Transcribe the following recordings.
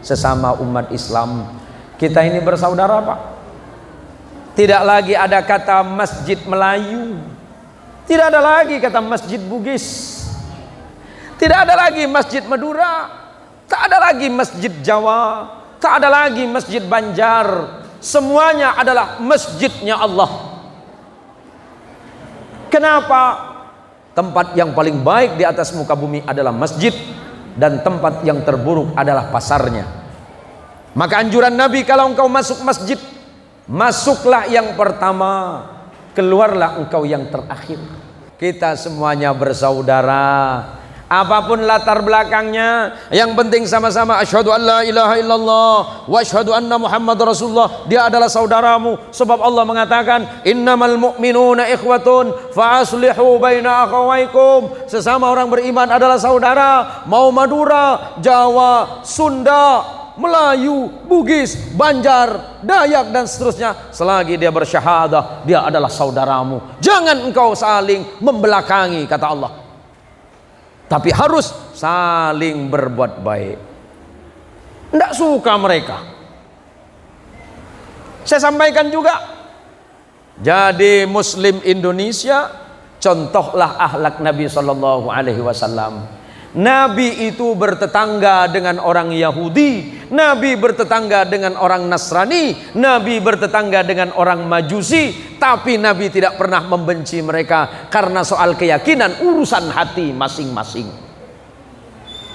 sesama umat Islam. Kita ini bersaudara, Pak. Tidak lagi ada kata masjid Melayu, tidak ada lagi kata masjid Bugis, tidak ada lagi masjid Madura, tak ada lagi masjid Jawa, tak ada lagi masjid Banjar. Semuanya adalah masjidnya Allah. Kenapa? Tempat yang paling baik di atas muka bumi adalah masjid, dan tempat yang terburuk adalah pasarnya. Maka anjuran Nabi, kalau engkau masuk masjid, masuklah yang pertama, keluarlah engkau yang terakhir. Kita semuanya bersaudara, apapun latar belakangnya, yang penting sama-sama asyhadu an la ilaha illallah wa asyhadu anna Muhammad Rasulullah. Dia adalah saudaramu, sebab Allah mengatakan innamal mu'minuna ikhwatun fa aslihu baina akhawaykum. Sesama orang beriman adalah saudara. Mau Madura, Jawa, Sunda, Melayu, Bugis, Banjar, Dayak dan seterusnya, selagi dia bersyahadah, dia adalah saudaramu. Jangan engkau saling membelakangi, kata Allah, tapi harus saling berbuat baik. Tidak suka mereka. Saya sampaikan juga, jadi Muslim Indonesia, contohlah akhlak Nabi SAW. Nabi itu bertetangga dengan orang Yahudi, Nabi bertetangga dengan orang Nasrani, Nabi bertetangga dengan orang Majusi, tapi Nabi tidak pernah membenci mereka karena soal keyakinan, urusan hati masing-masing.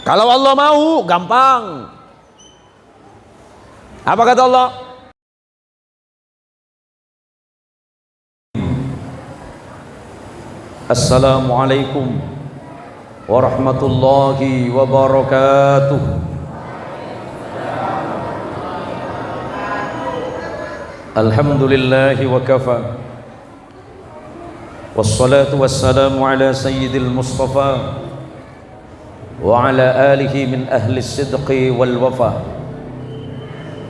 Kalau Allah mau, gampang. Apa kata Allah? Assalamualaikum warahmatullahi wabarakatuh. Alhamdulillahi wa kafa, wassalatu wassalamu ala sayyidil mustafa wa ala alihi min ahli sidqi wal wafa.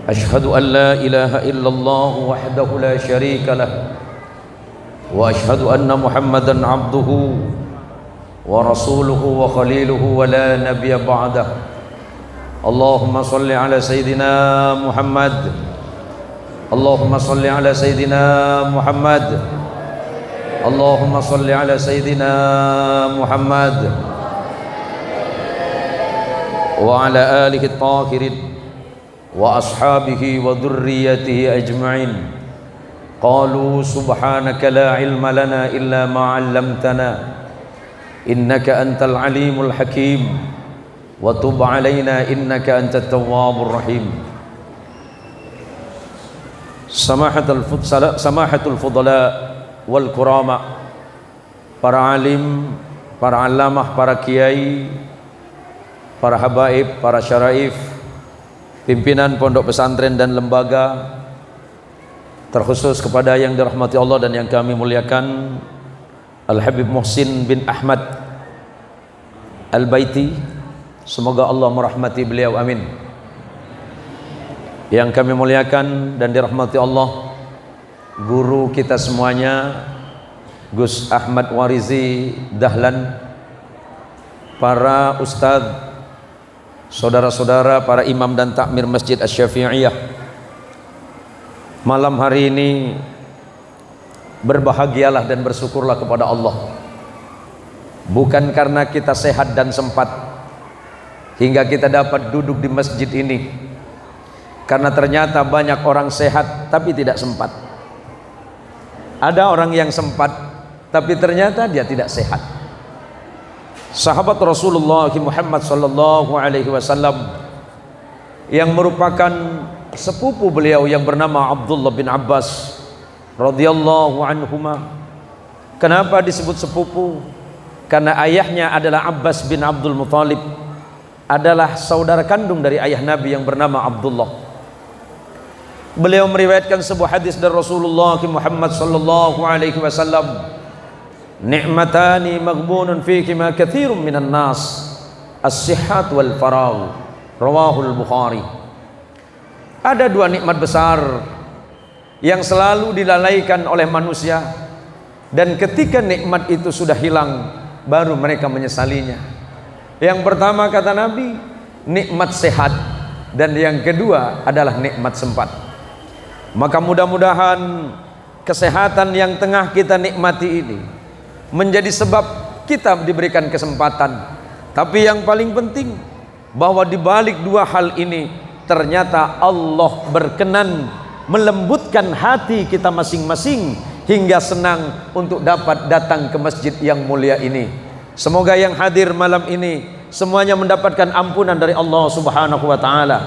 Ashhadu an la ilaha illallah wahdahu la syarika lah, wa ashhadu anna Muhammadan abduhu wa rasuluhu wa khaliluhu wa la nabiyya ba'dah. Allahumma salli ala sayyidina Muhammad, Allahumma salli ala sayyidina Muhammad, Allahumma salli ala sayyidina Muhammad wa ala alihi at-tahirin wa ashabihi wa dhurriyyatihi ajma'in. Qalu subhanaka la ilma lana illa ma 'allamtana innaka antal alimul hakim wa tub alaina innaka antat tawwabur rahim. Samahatul fudala wal kurama, para alim, para alamah, para kiai, para habaib, para syaraif, pimpinan pondok pesantren dan lembaga, terkhusus kepada yang dirahmati Allah dan yang kami muliakan, Al-Habib Muhsin bin Ahmad Al-Baiti, semoga Allah merahmati beliau, amin. Yang kami muliakan dan dirahmati Allah, guru kita semuanya, Gus Ahmad Warizi Dahlan, para ustadz, saudara-saudara, para imam dan takmir Masjid Asy-Syafi'iyah. Malam hari ini berbahagialah dan bersyukurlah kepada Allah, bukan karena kita sehat dan sempat hingga kita dapat duduk di masjid ini, karena ternyata banyak orang sehat tapi tidak sempat. Ada orang yang sempat tapi ternyata dia tidak sehat. Sahabat Rasulullah Muhammad sallallahu alaihi wasallam yang merupakan sepupu beliau yang bernama Abdullah bin Abbas radhiyallahu anhuma. Kenapa disebut sepupu? Karena ayahnya adalah Abbas bin Abdul Muthalib, adalah saudara kandung dari ayah Nabi yang bernama Abdullah. Beliau meriwayatkan sebuah hadis dari Rasulullah Muhammad sallallahu alaihi wasallam, ni'matani maghbunun fikima katsirun minan nas, as-sihhat wal faragh, rawahul Bukhari. Ada dua nikmat besar yang selalu dilalaikan oleh manusia, dan ketika nikmat itu sudah hilang baru mereka menyesalinya. Yang pertama kata Nabi, nikmat sehat. dan yang kedua adalah nikmat sempat. Maka mudah-mudahan kesehatan yang tengah kita nikmati ini menjadi sebab kita diberikan kesempatan. Tapi yang paling penting bahwa di balik dua hal ini ternyata Allah berkenan melembutkan hati kita masing-masing hingga senang untuk dapat datang ke masjid yang mulia ini. Semoga yang hadir malam ini semuanya mendapatkan ampunan dari Allah Subhanahu wa taala,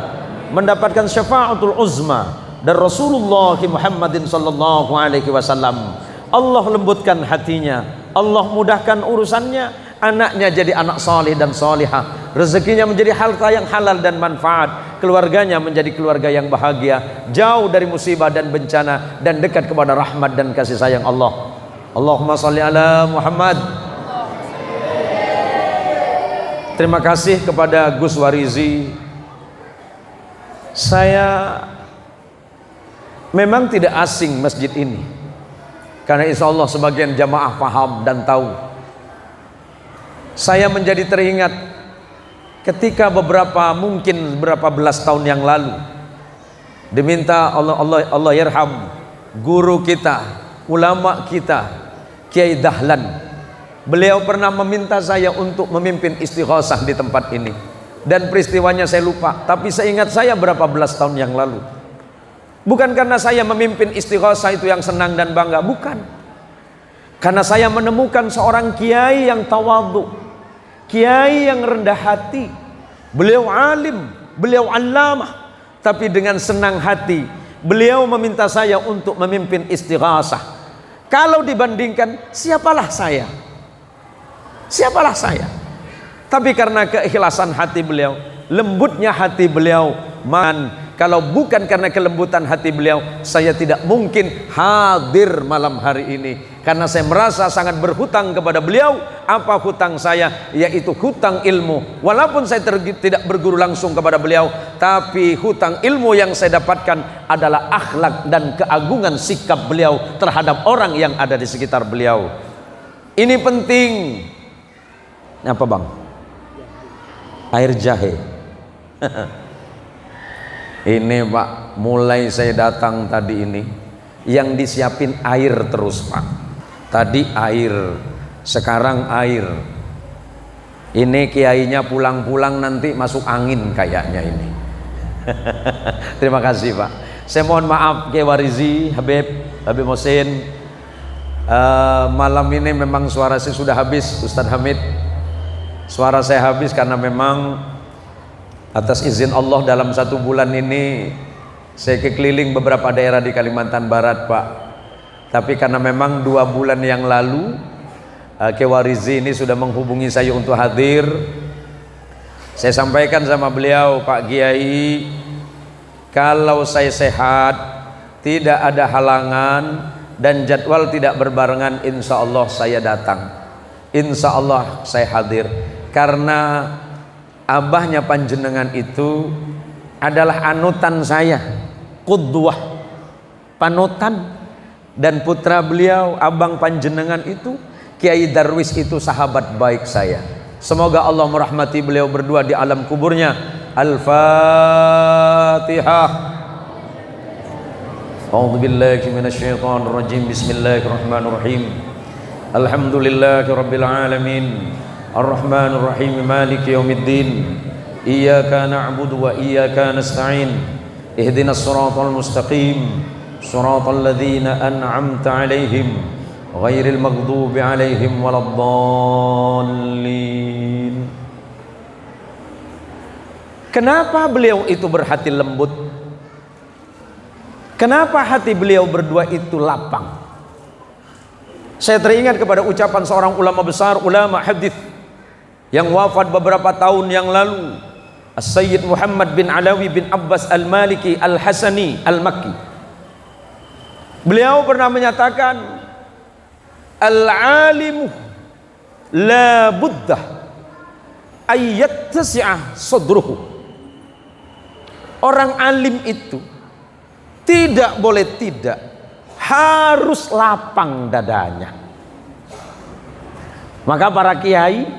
mendapatkan syafaatul uzma dari Rasulullah Muhammadin sallallahu alaihi wasallam. Allah lembutkan hatinya, Allah mudahkan urusannya, anaknya jadi anak saleh dan salihah, rezekinya menjadi harta yang halal dan manfaat, keluarganya menjadi keluarga yang bahagia, jauh dari musibah dan bencana, dan dekat kepada rahmat dan kasih sayang Allah. Allahumma shalli ala Muhammad. Terima kasih kepada Gus Warizi. Saya memang tidak asing masjid ini, karena insya Allah sebagian jamaah paham dan tahu. Saya menjadi teringat ketika mungkin beberapa belas tahun yang lalu diminta Allah yarham guru kita, ulama kita, Kiai Dahlan. Beliau pernah meminta saya untuk memimpin istighosah di tempat ini, dan peristiwanya saya lupa, tapi seingat saya berapa belas tahun yang lalu. Bukan karena saya memimpin istighosah itu yang senang dan bangga, bukan. Karena saya menemukan seorang kiai yang tawadhu, kiai yang rendah hati. Beliau alim, beliau allamah, tapi dengan senang hati beliau meminta saya untuk memimpin istighosah. Kalau dibandingkan, siapalah saya? Siapalah saya? Tapi karena keikhlasan hati beliau, lembutnya hati beliau, kalau bukan karena kelembutan hati beliau, saya tidak mungkin hadir malam hari ini. Karena saya merasa sangat berhutang kepada beliau. Apa hutang saya? Yaitu hutang ilmu. Walaupun saya tidak berguru langsung kepada beliau, tapi hutang ilmu yang saya dapatkan adalah akhlak dan keagungan sikap beliau terhadap orang yang ada di sekitar beliau. Ini penting. Apa bang? Air jahe. Ini pak, mulai saya datang tadi ini yang disiapin air terus pak. Tadi air, sekarang air. Ini kiainya pulang-pulang nanti masuk angin kayaknya ini. Terima kasih pak. Saya mohon maaf Kiai Warizi, Habib Mohsin. Malam ini memang suara saya sudah habis, Ustadz Hamid. Suara saya habis karena memang atas izin Allah dalam 1 bulan ini saya keliling beberapa daerah di Kalimantan Barat pak. Tapi karena memang 2 bulan yang lalu Kiai Warizi ini sudah menghubungi saya untuk hadir. Saya sampaikan sama beliau, Pak Kiai, kalau saya sehat, tidak ada halangan dan jadwal tidak berbarengan, insya Allah saya datang, insya Allah saya hadir. Karena abahnya panjenengan itu adalah anutan saya, qudwah, panutan. Dan putra beliau, abang panjenengan itu, Kiai Darwis itu sahabat baik saya. Semoga Allah merahmati beliau berdua di alam kuburnya. Al-Fatihah. A'udzu billahi minasyaitonir rajim. Bismillahirrahmanirrahim. Alhamdulillahirabbil alamin. Ar-Rahmanir Rahim. Maliki yaumiddin. Iyyaka na'budu wa iyyaka nasta'in. Ihdinas siratal mustaqim. Siratal ladzina an'amta 'alaihim ghairil maghdubi 'alaihim waladdallin. Kenapa beliau itu berhati lembut? Kenapa hati beliau berdua itu lapang? Saya teringat kepada ucapan seorang ulama besar, ulama hadis yang wafat beberapa tahun yang lalu, As-Sayyid Muhammad bin Alawi bin Abbas Al-Maliki Al-Hasani Al-Makki. Beliau pernah menyatakan, al-alimu la buddah ayyattasi'a sadruhu. Orang alim itu tidak boleh tidak, harus lapang dadanya. Maka para kiai,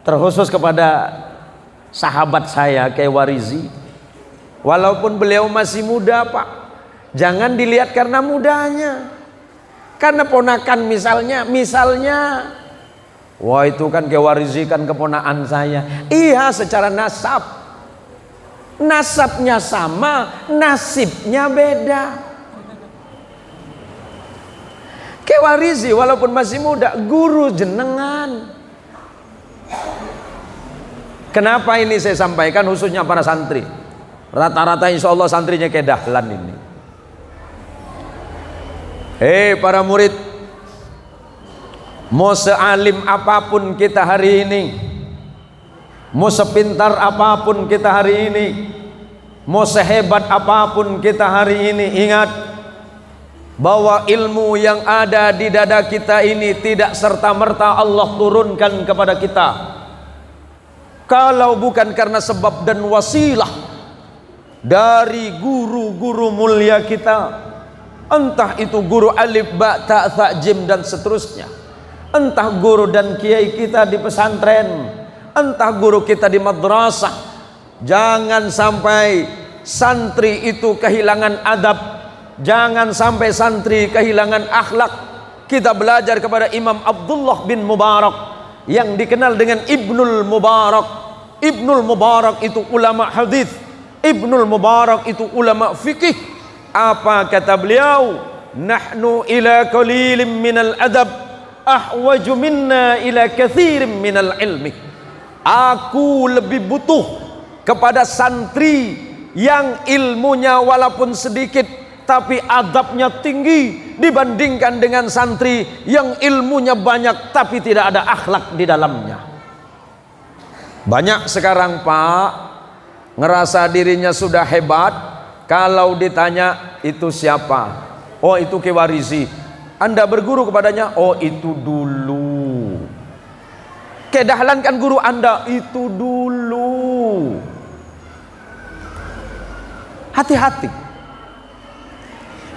terkhusus kepada sahabat saya Kiai Warizi, Walaupun beliau masih muda, Pak, jangan dilihat karena mudanya. Karena ponakan misalnya, wah itu kan kewarisikan keponakan saya. Iya, secara nasab. Nasabnya sama, nasibnya beda. Kewarisi walaupun masih muda, guru jenengan. Kenapa ini saya sampaikan khususnya para santri? Rata-rata insya Allah santrinya kayak dahlan ini. Para murid, mau sealim apapun kita hari ini, mau sepintar apapun kita hari ini, mau sehebat apapun kita hari ini, ingat bahwa ilmu yang ada di dada kita ini tidak serta-merta Allah turunkan kepada kita. Kalau bukan karena sebab dan wasilah dari guru-guru mulia kita, entah itu guru alif, ba, ta, tha, jim dan seterusnya, entah guru dan kiai kita di pesantren, entah guru kita di madrasah, jangan sampai santri itu kehilangan adab, jangan sampai santri kehilangan akhlak. Kita belajar kepada Imam Abdullah bin Mubarak yang dikenal dengan Ibnul Mubarak. Ibnul Mubarak itu ulama hadis, Ibnul Mubarak itu ulama fikih. Apa kata beliau? Nahnu ila qalilin minal adab ahwaju minna ila kathirin minal ilmi. Aku lebih butuh kepada santri yang ilmunya walaupun sedikit tapi adabnya tinggi dibandingkan dengan santri yang ilmunya banyak tapi tidak ada akhlak di dalamnya. Banyak sekarang, Pak, ngerasa dirinya sudah hebat, kalau ditanya itu siapa? Oh, itu kewarisi. Anda berguru kepadanya, oh itu dulu. Kedahlan kan guru Anda, itu dulu. Hati-hati.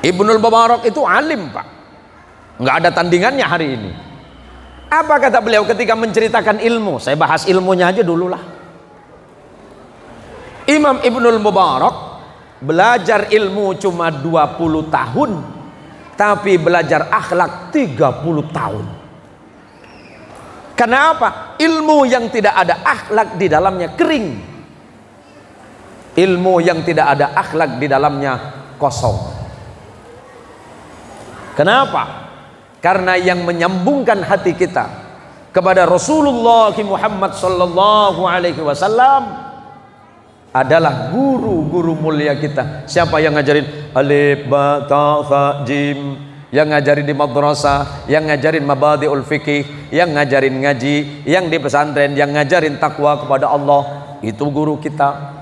Ibnul Mubarak itu alim, Pak, nggak ada tandingannya hari ini. Apa kata beliau ketika menceritakan ilmu? Saya bahas ilmunya aja dulu lah. Imam Ibnul Mubarak belajar ilmu cuma 20 tahun, tapi belajar akhlak 30 tahun. Kenapa? Ilmu yang tidak ada akhlak di dalamnya kering. Ilmu yang tidak ada akhlak di dalamnya kosong. Kenapa? Karena yang menyambungkan hati kita kepada Rasulullah Muhammad sallallahu alaihi wasallam adalah guru-guru mulia kita. Siapa yang ngajarin alif, ba, ta, tha, jim? Yang ngajarin di madrasah, yang ngajarin mabadi'ul fikih, yang ngajarin ngaji, yang di pesantren, yang ngajarin takwa kepada Allah, itu guru kita.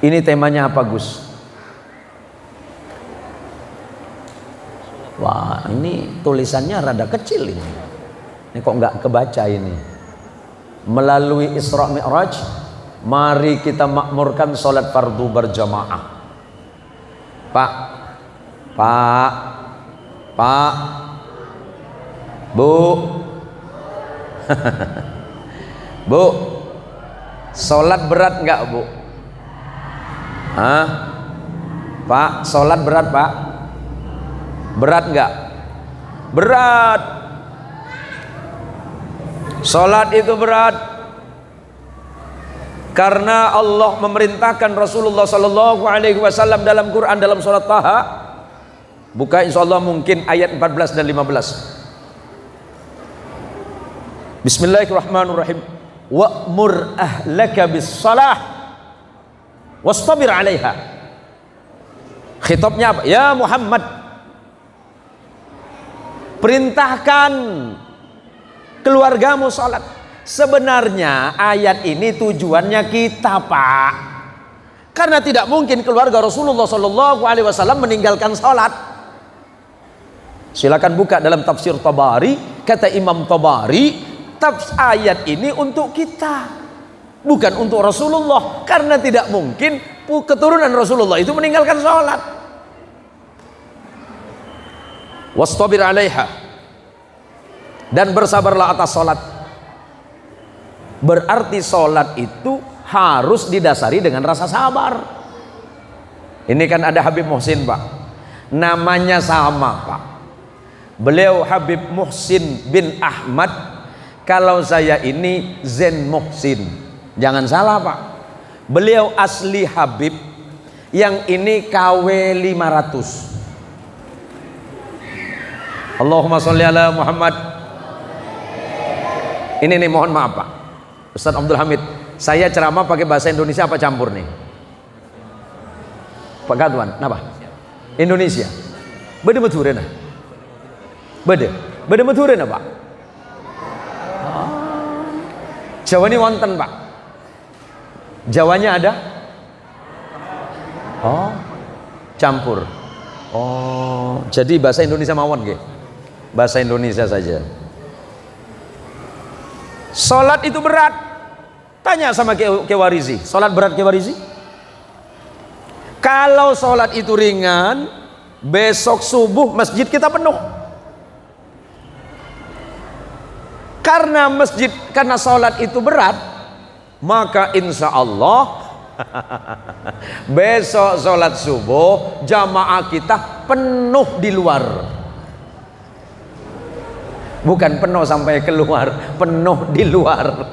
Ini temanya apa, Gus? Wah, ini tulisannya rada kecil ini. Ini kok nggak kebaca ini. Melalui Isra Mi'raj, mari kita makmurkan sholat fardu berjamaah. Pak, Bu, Bu, sholat berat nggak, Bu? Hah? Pak, sholat berat, Pak? Berat nggak? Berat. Sholat itu berat karena Allah memerintahkan Rasulullah Sallallahu Alaihi Wasallam dalam Quran, dalam surat Taha. Buka insyaallah mungkin ayat 14 dan 15. Bismillahirrahmanirrahim. Wa'mur ahlaka bis-shalah wastabir 'alaiha. Khitabnya apa? Ya Muhammad, perintahkan keluargamu sholat. Sebenarnya ayat ini tujuannya kita, Pak, karena tidak mungkin keluarga Rasulullah Sallallahu Alaihi Wasallam meninggalkan sholat. Silakan buka dalam tafsir Tabari. Kata Imam Tabari, ayat ini untuk kita, bukan untuk Rasulullah, karena tidak mungkin keturunan Rasulullah itu meninggalkan sholat. Wastabir 'alaiha, dan bersabarlah atas sholat. Berarti sholat itu harus didasari dengan rasa sabar. Ini kan ada Habib Muhsin Pak, namanya sama Pak. Beliau Habib Muhsin bin Ahmad, kalau saya ini Zen Muhsin. Jangan salah Pak, beliau asli Habib, yang ini KW 500. Allahumma sholli ala Muhammad. Ini nih, mohon maaf Pak Ustadz Abdul Hamid, saya ceramah pakai bahasa Indonesia apa campur nih Pak Gadwan? Kenapa? Indonesia beda beturin nah, beda beturin nah Pak. Jawa ini wonten Pak, Jawanya ada? Oh, campur. Oh, jadi bahasa Indonesia mawon nggih. Bahasa Indonesia saja. Salat itu berat. Tanya sama Kewarizi, salat berat Kewarizi? Kalau salat itu ringan, besok subuh masjid kita penuh. Karena salat itu berat, maka insya Allah besok salat subuh jamaah kita penuh di luar. Bukan penuh sampai keluar, penuh di luar.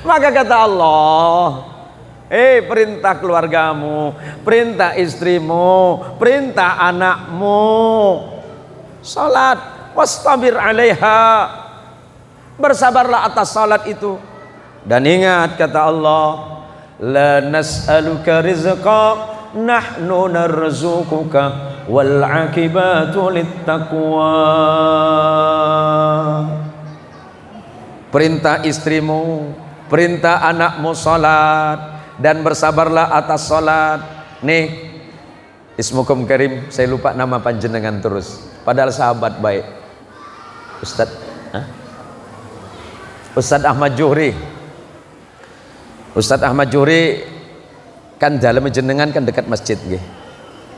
Maka kata Allah, perintah keluargamu, perintah istrimu, perintah anakmu, salat, wastabir alaiha, bersabarlah atas salat itu. Dan ingat kata Allah, la nas'aluka rizqa nahnu narzuquka wal akibatu littaqwa. Perintah istrimu, perintah anakmu salat, dan bersabarlah atas salat. Nih, ismukum karim, saya lupa nama panjenengan terus, padahal sahabat baik. Ustadz Ahmad Juhri. Ustadz Ahmad Juhri kan dalam jenengan kan dekat masjid nggih.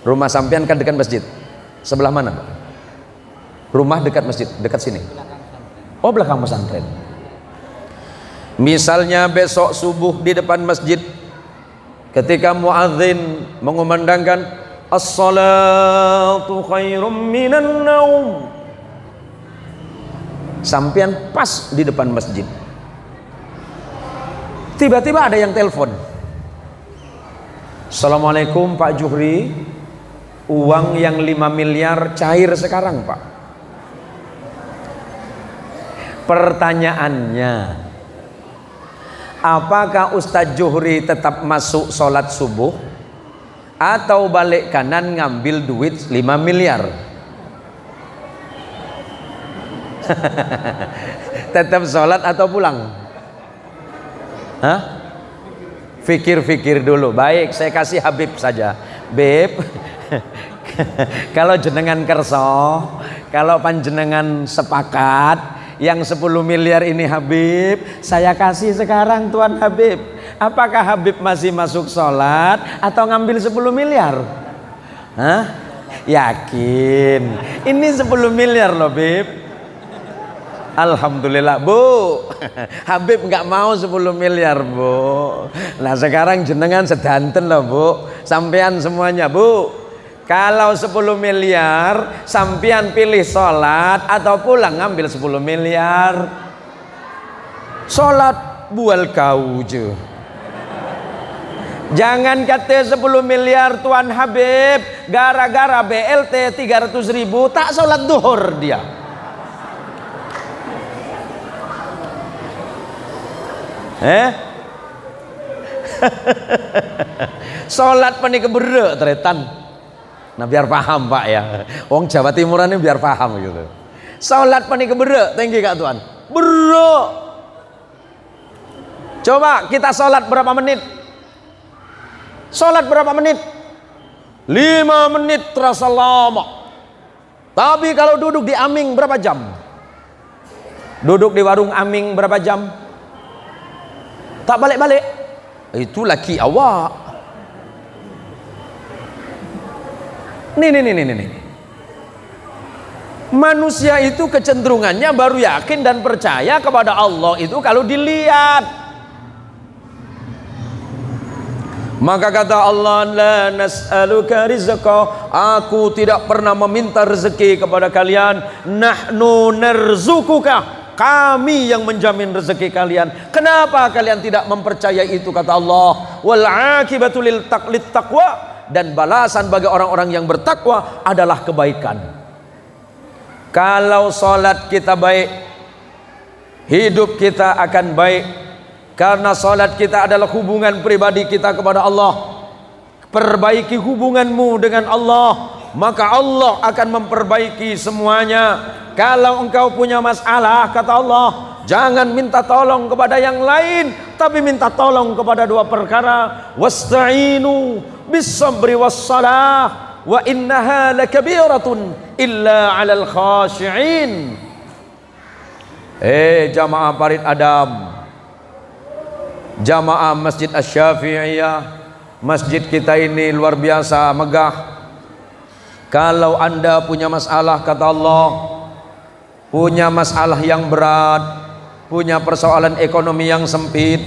Rumah sampean kan dekat masjid. Sebelah mana, Pak? Rumah dekat masjid, dekat sini. Oh, belakang pesantren. Misalnya besok subuh di depan masjid, ketika muadzin mengumandangkan as-salatu khairum minan naum, sampean pas di depan masjid, tiba-tiba ada yang telepon, Assalamualaikum Pak Juhri, uang yang 5 miliar cair sekarang Pak. Pertanyaannya, apakah Ustadz Juhri tetap masuk sholat subuh atau balik kanan ngambil duit 5 miliar? Tetap sholat atau pulang? Hah? Fikir-fikir dulu. Baik, saya kasih Habib saja. Beb, kalau jenengan kerso, kalau panjenengan sepakat, yang 10 miliar ini Habib, saya kasih sekarang Tuan Habib. Apakah Habib masih masuk sholat atau ngambil 10 miliar? Hah? Yakin? Ini 10 miliar loh Beb. Alhamdulillah Bu, Habib nggak mau 10 miliar Bu. Nah sekarang jenengan sedanten loh Bu, sampean semuanya Bu. Kalau 10 miliar, sampean pilih sholat atau pulang ngambil 10 miliar? Sholat bual kau je. Jangan kata 10 miliar Tuan Habib, gara-gara BLT 300.000 tak sholat duhur dia. Sholat pani keberek teretan. Nah biar paham Pak ya, wong Jawa Timuran ini biar paham gitu. Sholat pani keberek, tinggi Kak Tuan, berek. Coba kita sholat berapa menit? Sholat berapa menit? 5 menit terasa lama. Tapi kalau duduk di Aming berapa jam? Duduk di warung Aming berapa jam? Tak balik-balik. Itu laki awak. Nih. Manusia itu kecenderungannya baru yakin dan percaya kepada Allah itu kalau dilihat. Maka kata Allah, la nas'aluka rizqa, aku tidak pernah meminta rezeki kepada kalian, nahnu narzukuka, kami yang menjamin rezeki kalian. Kenapa kalian tidak mempercayai itu? Kata Allah, wal akibatu lil taqwa, dan balasan bagi orang-orang yang bertakwa adalah kebaikan. Kalau salat kita baik, hidup kita akan baik, karena salat kita adalah hubungan pribadi kita kepada Allah. Perbaiki hubunganmu dengan Allah, maka Allah akan memperbaiki semuanya. Kalau engkau punya masalah, kata Allah, jangan minta tolong kepada yang lain, tapi minta tolong kepada dua perkara. Wasta'inu bis-sabri was-salah, wa innaha lakabiratun illa 'alal khashi'in. Jamaah Parit Adam, jamaah Masjid Asy-Syafi'iyah, masjid kita ini luar biasa megah. Kalau anda punya masalah, kata Allah, punya masalah yang berat, punya persoalan ekonomi yang sempit,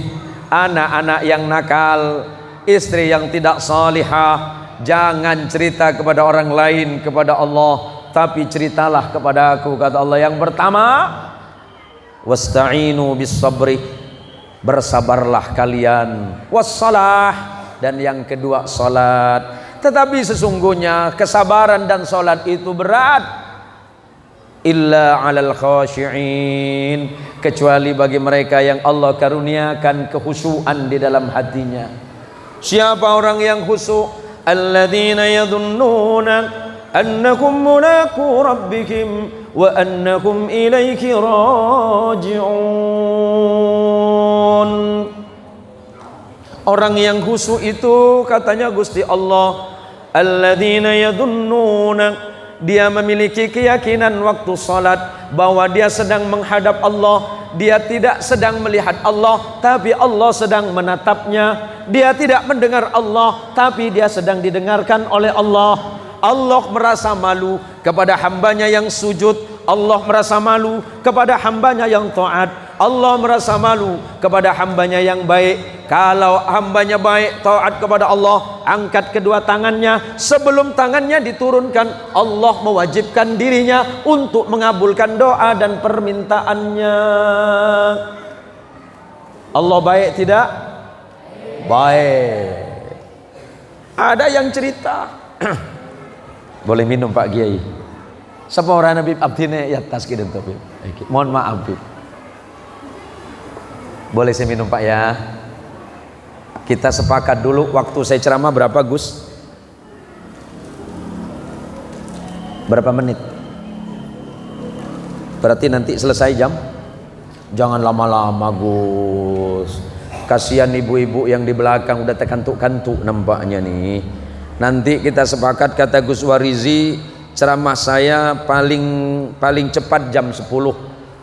anak-anak yang nakal, istri yang tidak salihah, jangan cerita kepada orang lain, kepada Allah, tapi ceritalah kepada aku, kata Allah. Yang pertama, wasta'inu bis sabri, bersabarlah kalian, wassalah, dan yang kedua salat. Tetapi sesungguhnya kesabaran dan salat itu berat, illa 'alal khashi'in, kecuali bagi mereka yang Allah karuniakan kehusuan di dalam hatinya. Siapa orang yang khusyuk? Alladzina yadhunnuna annakum mulaqu rabbihim wa annakum ilaihi raji'un. Orang yang khusyuk itu, katanya Gusti Allah, alladzina yadhunnuna, dia memiliki keyakinan waktu salat bahwa dia sedang menghadap Allah. Dia tidak sedang melihat Allah, tapi Allah sedang menatapnya. Dia tidak mendengar Allah, tapi dia sedang didengarkan oleh Allah. Allah merasa malu kepada hambanya yang sujud, Allah merasa malu kepada hambanya yang taat, Allah merasa malu kepada hambanya yang baik. Kalau hambanya baik, taat kepada Allah, angkat kedua tangannya. Sebelum tangannya diturunkan, Allah mewajibkan dirinya untuk mengabulkan doa dan permintaannya. Allah baik tidak? Baik. Ada yang cerita boleh minum Pak Kiai. Sapa orang Habib Abdine ya tas kidan Habib. Mohon maaf Habib. Boleh saya minum Pak ya? Kita sepakat dulu waktu saya ceramah berapa Gus? Berapa menit? Berarti nanti selesai jam? Jangan lama-lama Gus. Kasihan ibu-ibu yang di belakang udah terkantuk-kantuk nampaknya nih. Nanti kita sepakat, kata Gus Warizi, ceramah saya paling cepat jam 10.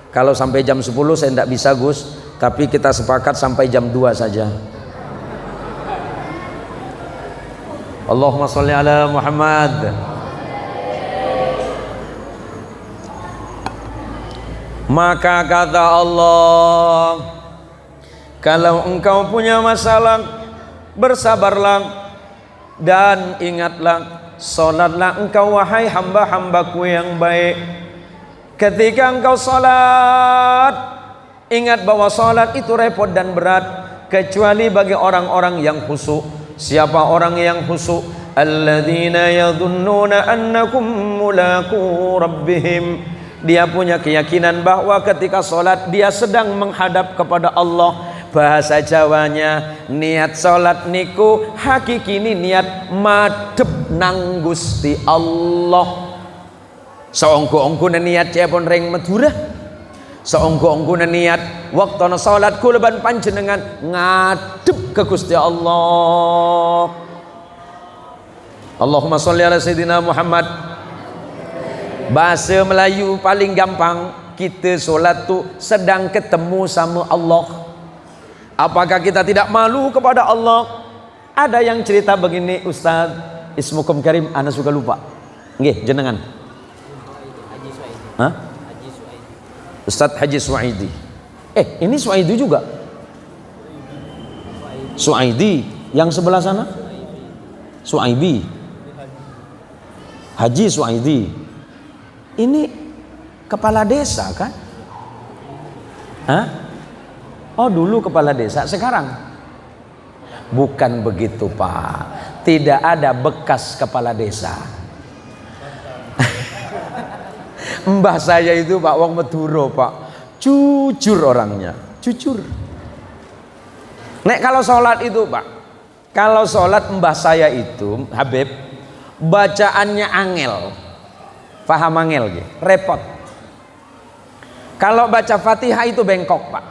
Kalau sampai jam 10 saya tidak bisa Gus, tapi kita sepakat sampai jam 2 saja. Allahumma sholli ala Muhammad. Maka kata Allah, kalau engkau punya masalah, bersabarlah dan ingatlah, salatlah engkau wahai hamba-hambaku yang baik. Ketika engkau salat, ingat bahwa salat itu repot dan berat, kecuali bagi orang-orang yang khusyuk. Siapa orang yang khusyuk? Alladzina yadhunnuna annakum mulaqu rabbihim, dia punya keyakinan bahwa ketika salat dia sedang menghadap kepada Allah. Bahasa Jawanya, niat salat niku hakiki ini niat madhep nang Gusti Allah. Saongko-ongkone niat cepon ring Madura, saongko-ongkone niat waktana salat kuleban panjenengan ngadhep ke Gusti Allah. Allahumma sholli ala sayyidina Muhammad. Bahasa Melayu paling gampang, kita salat tuh sedang ketemu sama Allah. Apakah kita tidak malu kepada Allah? Ada yang cerita begini, Ustaz, ismukum karim, ana suka lupa. Nggih, jenengan. Hah? Ustaz Haji Suaidi. Ini Suaidi juga. Suaidi Yang sebelah sana Suaibi, Haji Suaibi. Ini kepala desa kan? Hah? Oh dulu kepala desa, sekarang bukan begitu Pak. Tidak ada bekas kepala desa. Mbah saya itu Pak wong Madura Pak, jujur orangnya, jujur. Nek kalau sholat itu Pak, kalau sholat mbah saya itu Habib, bacaannya angel, paham angel gitu, repot. Kalau baca Fatihah itu bengkok Pak,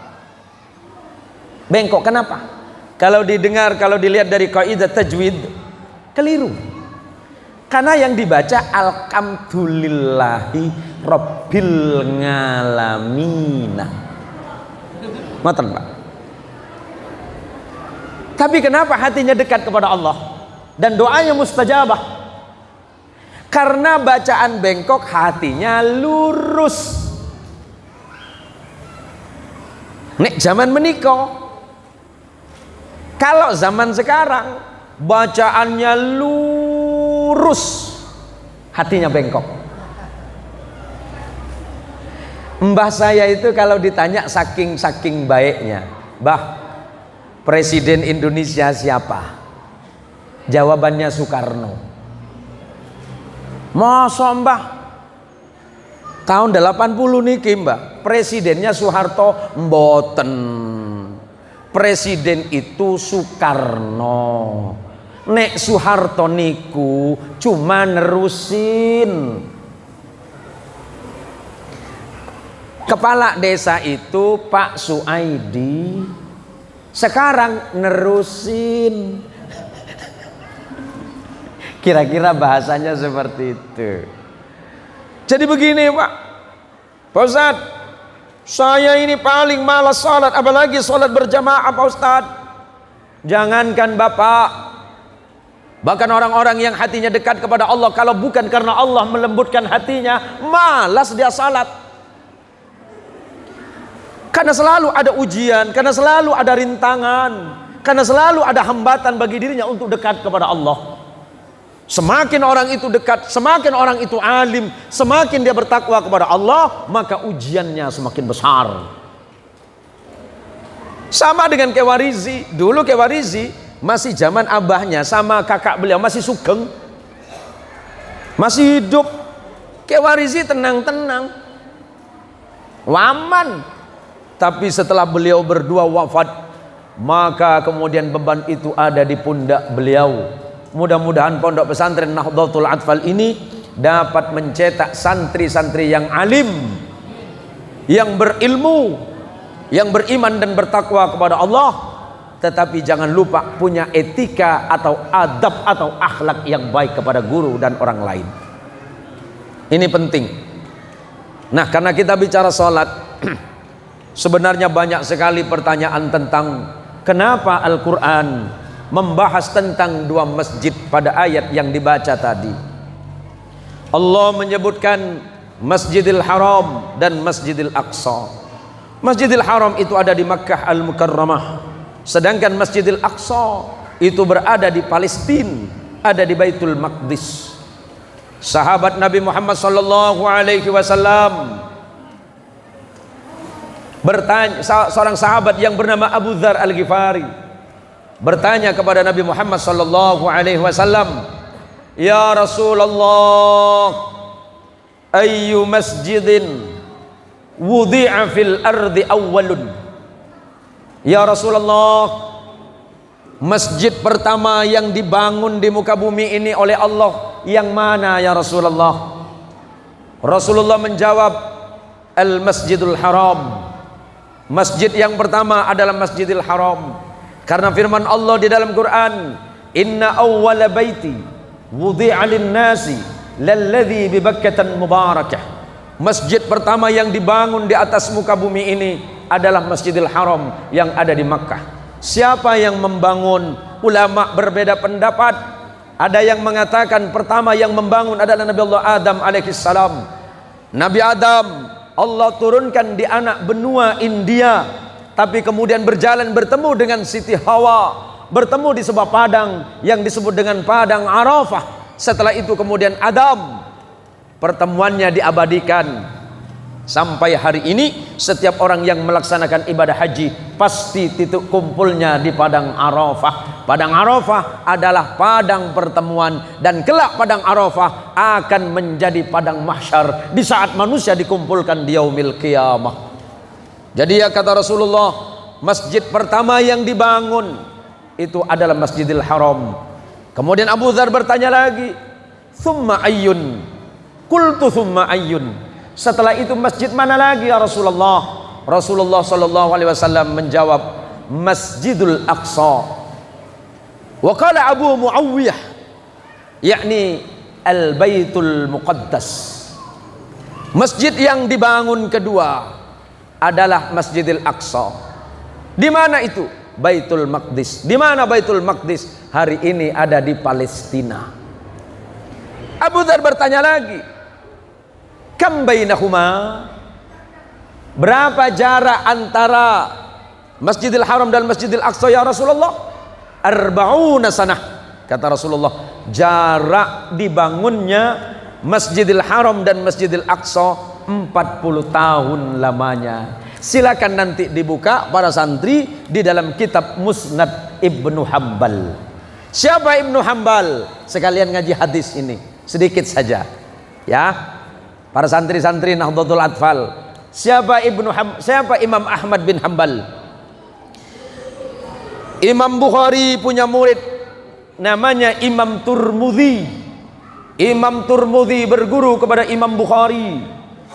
bengkok. Kenapa? Kalau didengar, kalau dilihat dari kaidah tajwid, keliru. Karena yang dibaca alhamdulillahi rabbil ngalamina. Ngoten Pak. Tapi kenapa hatinya dekat kepada Allah dan doanya mustajabah? Karena bacaan bengkok, hatinya lurus. Nek zaman menikah, kalau zaman sekarang bacaannya lurus, hatinya bengkok. Mbah saya itu kalau ditanya saking baiknya, "Mbah, Presiden Indonesia siapa?" Jawabannya Soekarno. Masa Mbah? Tahun 80 niki Mbah, presidennya Soeharto? Mboten. Presiden itu Soekarno. Nek Soeharto niku cuma nerusin. Kepala desa itu Pak Suaidi. Sekarang nerusin. Kira-kira bahasanya seperti itu. Jadi begini Pak Ustadz, saya ini paling malas sholat, apalagi sholat berjamaah Pak Ustadz. Jangankan Bapak, bahkan orang-orang yang hatinya dekat kepada Allah, kalau bukan karena Allah melembutkan hatinya, malas dia sholat. Karena selalu ada ujian, karena selalu ada rintangan, karena selalu ada hambatan bagi dirinya untuk dekat kepada Allah. Semakin orang itu dekat, semakin orang itu alim, semakin dia bertakwa kepada Allah, maka ujiannya semakin besar. Sama dengan Kewarizi. Dulu Kewarizi masih zaman abahnya sama kakak beliau, masih Sugeng, masih hidup. Kewarizi tenang-tenang, waman. Tapi setelah beliau berdua wafat, maka kemudian beban itu ada di pundak beliau. Mudah-mudahan pondok pesantren Nahdlatul Atfal ini dapat mencetak santri-santri yang alim, yang berilmu, yang beriman dan bertakwa kepada Allah, tetapi jangan lupa punya etika atau adab atau akhlak yang baik kepada guru dan orang lain. Ini penting. Nah, karena kita bicara sholat, sebenarnya banyak sekali pertanyaan tentang kenapa Al-Quran membahas tentang dua masjid pada ayat yang dibaca tadi. Allah menyebutkan Masjidil Haram dan Masjidil Aqsa. Masjidil Haram itu ada di Makkah Al-Mukarramah, sedangkan Masjidil Aqsa itu berada di Palestina, ada di Baitul Maqdis. Sahabat Nabi Muhammad sallallahu alaihi wasallam bertanya, seorang sahabat yang bernama Abu Dzar Al-Ghifari bertanya kepada Nabi Muhammad sallallahu alaihi wasallam, "Ya Rasulullah, ayyu masjidin wudi'a fil ardi awwalun?" Ya Rasulullah, masjid pertama yang dibangun di muka bumi ini oleh Allah yang mana ya Rasulullah? Rasulullah menjawab, Al-Masjidul Haram. Masjid yang pertama adalah Masjidil Haram, karena firman Allah di dalam Quran, "Inna awwala baiti wudi'a lin-nasi lalladzi bi Bakkatan mubarakah." Masjid pertama yang dibangun di atas muka bumi ini adalah Masjidil Haram yang ada di Makkah. Siapa yang membangun? Ulama berbeda pendapat. Ada yang mengatakan pertama yang membangun adalah Nabi Allah Adam alaihissalam. Nabi Adam Allah turunkan di anak benua India, tapi kemudian berjalan bertemu dengan Siti Hawa, bertemu di sebuah padang yang disebut dengan padang Arafah. Setelah itu kemudian Adam, pertemuannya diabadikan sampai hari ini. Setiap orang yang melaksanakan ibadah haji pasti titik kumpulnya di padang Arafah. Padang Arafah adalah padang pertemuan, dan kelak padang Arafah akan menjadi padang mahsyar di saat manusia dikumpulkan di yaumil qiyamah. Jadi ya kata Rasulullah, masjid pertama yang dibangun itu adalah Masjidil Haram. Kemudian Abu Dzar bertanya lagi, "Tsumma ayyun?" Qultu "Tsumma ayyun?" Setelah itu masjid mana lagi ya Rasulullah? Rasulullah sallallahu alaihi wasallam menjawab, Masjidul Aqsa. Wa qala Abu Muawiyah, yakni Al-Baitul Muqaddas. Masjid yang dibangun kedua adalah Masjidil Aqsa. Di mana itu? Baitul Maqdis. Di mana Baitul Maqdis? Hari ini ada di Palestina. Abu Dzar bertanya lagi, kam bainahuma? Berapa jarak antara Masjidil Haram dan Masjidil Aqsa ya Rasulullah? Arba'una sanah. Kata Rasulullah, jarak dibangunnya Masjidil Haram dan Masjidil Aqsa 40 tahun lamanya. Silakan nanti dibuka para santri di dalam kitab Musnad Ibnu Hambal. Siapa Ibnu Hambal? Sekalian ngaji hadis ini sedikit saja ya. Para santri-santri Nahdlatul Atfal. Siapa Imam Ahmad bin Hambal? Imam Bukhari punya murid namanya Imam Turmudzi. Imam Turmudzi berguru kepada Imam Bukhari.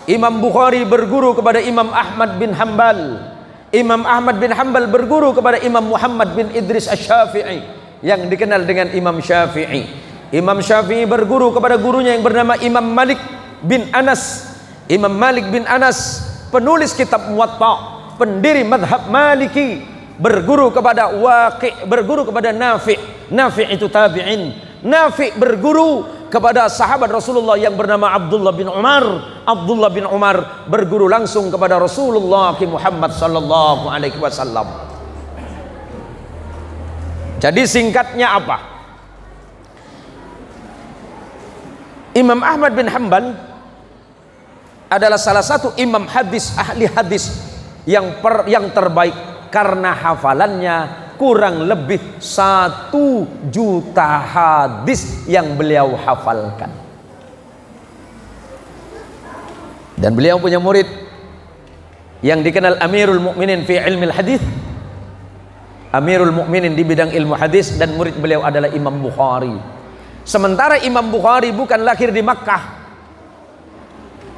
Imam Bukhari berguru kepada Imam Ahmad bin Hambal. Imam Ahmad bin Hambal berguru kepada Imam Muhammad bin Idris Asy-Syafi'i yang dikenal dengan Imam Syafi'i. Imam Syafi'i berguru kepada gurunya yang bernama Imam Malik bin Anas. Imam Malik bin Anas, penulis kitab Muwatta, pendiri madhab Maliki, berguru kepada Waqi', berguru kepada Nafi'. Nafi' itu tabi'in. Nafi' berguru kepada sahabat Rasulullah yang bernama Abdullah bin Umar. Abdullah bin Umar berguru langsung kepada Rasulullah Muhammad sallallahu alaihi wasallam. Jadi singkatnya apa? Imam Ahmad bin Hanbal adalah salah satu imam hadis, ahli hadis yang terbaik karena hafalannya kurang lebih 1 juta hadis yang beliau hafalkan. Dan beliau punya murid yang dikenal Amirul Mukminin fi ilmil hadis. Amirul Mukminin di bidang ilmu hadis, dan murid beliau adalah Imam Bukhari. Sementara Imam Bukhari bukan lahir di Makkah.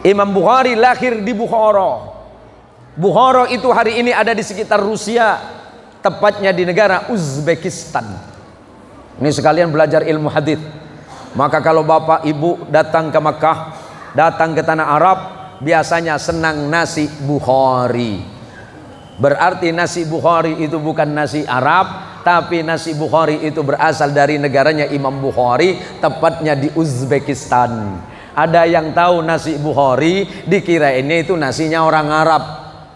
Imam Bukhari lahir di Bukhara. Bukhara itu hari ini ada di sekitar Rusia, tepatnya di negara Uzbekistan. Ini sekalian belajar ilmu hadis. Maka kalau bapak ibu datang ke Makkah, datang ke tanah Arab, biasanya senang nasi Bukhari. Berarti nasi Bukhari itu bukan nasi Arab, tapi nasi Bukhari itu berasal dari negaranya Imam Bukhari, tepatnya di Uzbekistan. Ada yang tahu nasi Bukhari dikirainnya itu nasinya orang Arab,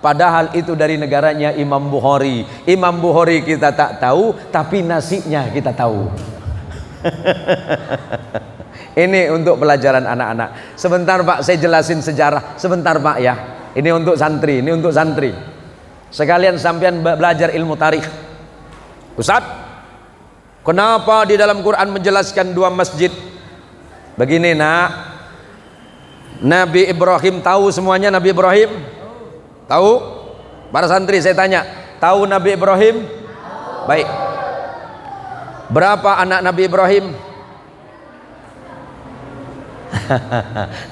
padahal itu dari negaranya Imam Bukhari. Imam Bukhari kita tak tahu, tapi nasinya kita tahu. Ini untuk pelajaran anak-anak. Sebentar Pak, saya jelasin sejarah. Sebentar Pak ya. Ini untuk santri, ini untuk santri. Sekalian sampean belajar ilmu tarikh. Ustaz, kenapa di dalam Quran menjelaskan 2 masjid? Begini nak, Nabi Ibrahim tahu semuanya. Nabi Ibrahim tahu? Para santri saya tanya, tahu Nabi Ibrahim? Baik. Berapa anak Nabi Ibrahim?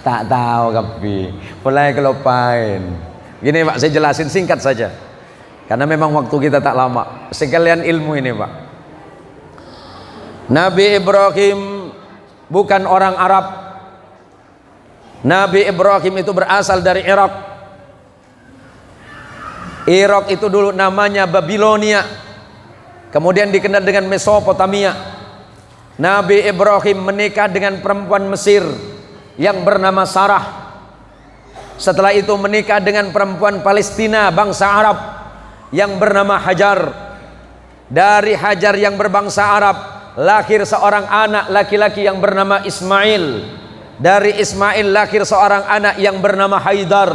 Tak tahu kapi. Mulai kelupain. Gini Pak, saya jelasin singkat saja. Karena memang waktu kita tak lama. Sekalian ilmu ini Pak. Nabi Ibrahim bukan orang Arab. Nabi Ibrahim itu berasal dari Irak. Irak itu dulu namanya Babilonia, kemudian dikenal dengan Mesopotamia. Nabi Ibrahim menikah dengan perempuan Mesir yang bernama Sarah. Setelah itu menikah dengan perempuan Palestina bangsa Arab yang bernama Hajar. Dari Hajar yang berbangsa Arab lahir seorang anak laki-laki yang bernama Ismail. Dari Ismail lahir seorang anak yang bernama Haidar.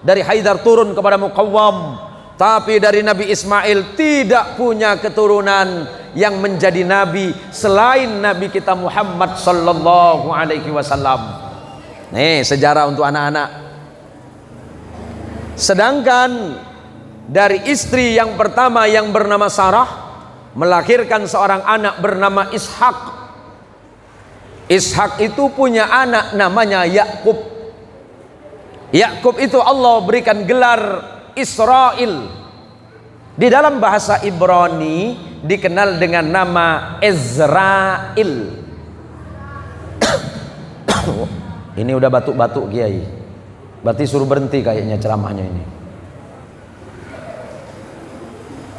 Dari Haidar turun kepada Muqawwam. Tapi dari Nabi Ismail tidak punya keturunan yang menjadi nabi selain Nabi kita Muhammad sallallahu alaihi wasallam. Nih sejarah untuk anak-anak. Sedangkan dari istri yang pertama yang bernama Sarah melahirkan seorang anak bernama Ishak. Ishak itu punya anak namanya Yakub. Yakub itu Allah berikan gelar Israel. Di dalam bahasa Ibrani dikenal dengan nama Ezrail. Ini udah batuk-batuk Kiai. Berarti suruh berhenti kayaknya ceramahnya ini.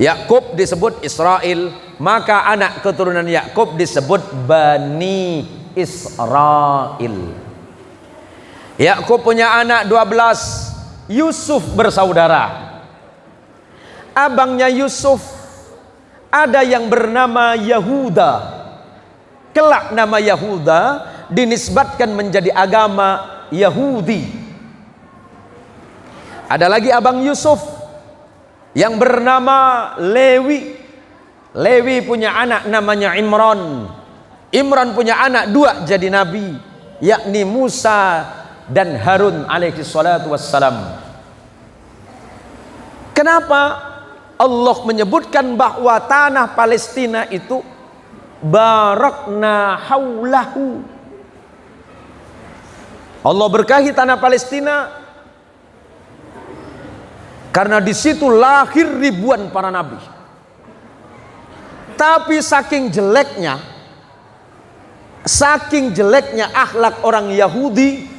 Yakub disebut Israel, maka anak keturunan Yakub disebut Bani Israel. Yakub punya anak 12. Yusuf bersaudara. Abangnya Yusuf ada yang bernama Yahuda. Kelak nama Yahuda dinisbatkan menjadi agama Yahudi. Ada lagi abang Yusuf yang bernama Lewi. Lewi punya anak namanya Imran. Imran punya anak 2 jadi nabi, yakni Musa dan Harun alaihi salatu wassalam. Kenapa Allah menyebutkan bahwa tanah Palestina itu barakna haulahu? Allah berkahi tanah Palestina karena di situ lahir ribuan para nabi. Tapi saking jeleknya akhlak orang Yahudi,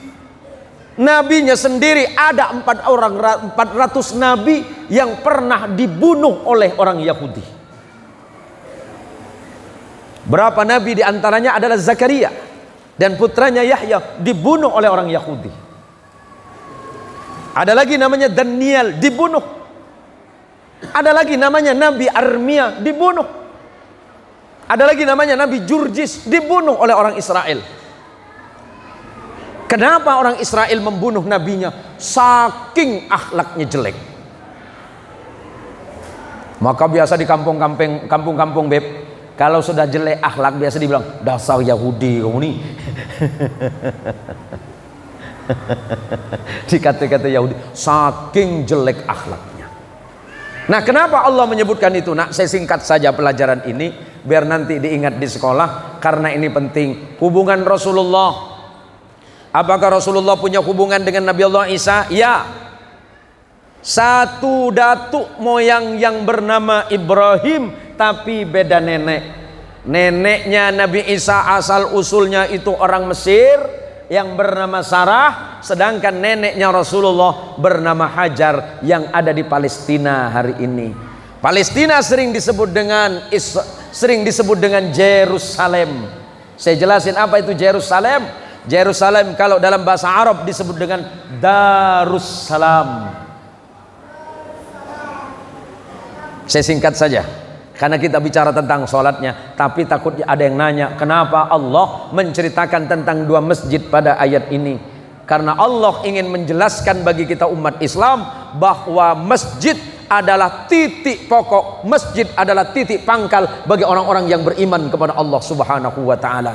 nabinya sendiri ada 400 nabi yang pernah dibunuh oleh orang Yahudi. Berapa nabi diantaranya adalah Zakaria dan putranya Yahya dibunuh oleh orang Yahudi. Ada lagi namanya Daniel dibunuh. Ada lagi namanya Nabi Armia dibunuh. Ada lagi namanya Nabi Jurjis dibunuh oleh orang Israel. Kenapa orang Israel membunuh nabinya? Saking akhlaknya jelek. Maka biasa di kampung-kampung Beb, kalau sudah jelek akhlak biasa dibilang dasar Yahudi kamu nih. Dikata-kata Yahudi saking jelek akhlaknya. Nah, kenapa Allah menyebutkan itu? Nah, saya singkat saja pelajaran ini biar nanti diingat di sekolah karena ini penting. Hubungan Rasulullah. Apakah Rasulullah punya hubungan dengan Nabi Allah Isa? Ya. Satu datuk moyang yang bernama Ibrahim tapi beda nenek. Neneknya Nabi Isa asal usulnya itu orang Mesir yang bernama Sarah, sedangkan neneknya Rasulullah bernama Hajar yang ada di Palestina hari ini. Palestina sering disebut dengan Yerusalem. Saya jelasin apa itu Yerusalem. Yerusalem kalau dalam bahasa Arab disebut dengan Darussalam. Saya singkat saja karena kita bicara tentang sholatnya, tapi takut ada yang nanya kenapa Allah menceritakan tentang 2 masjid pada ayat ini. Karena Allah ingin menjelaskan bagi kita umat Islam bahwa masjid adalah titik pokok, masjid adalah titik pangkal bagi orang-orang yang beriman kepada Allah Subhanahu wa taala.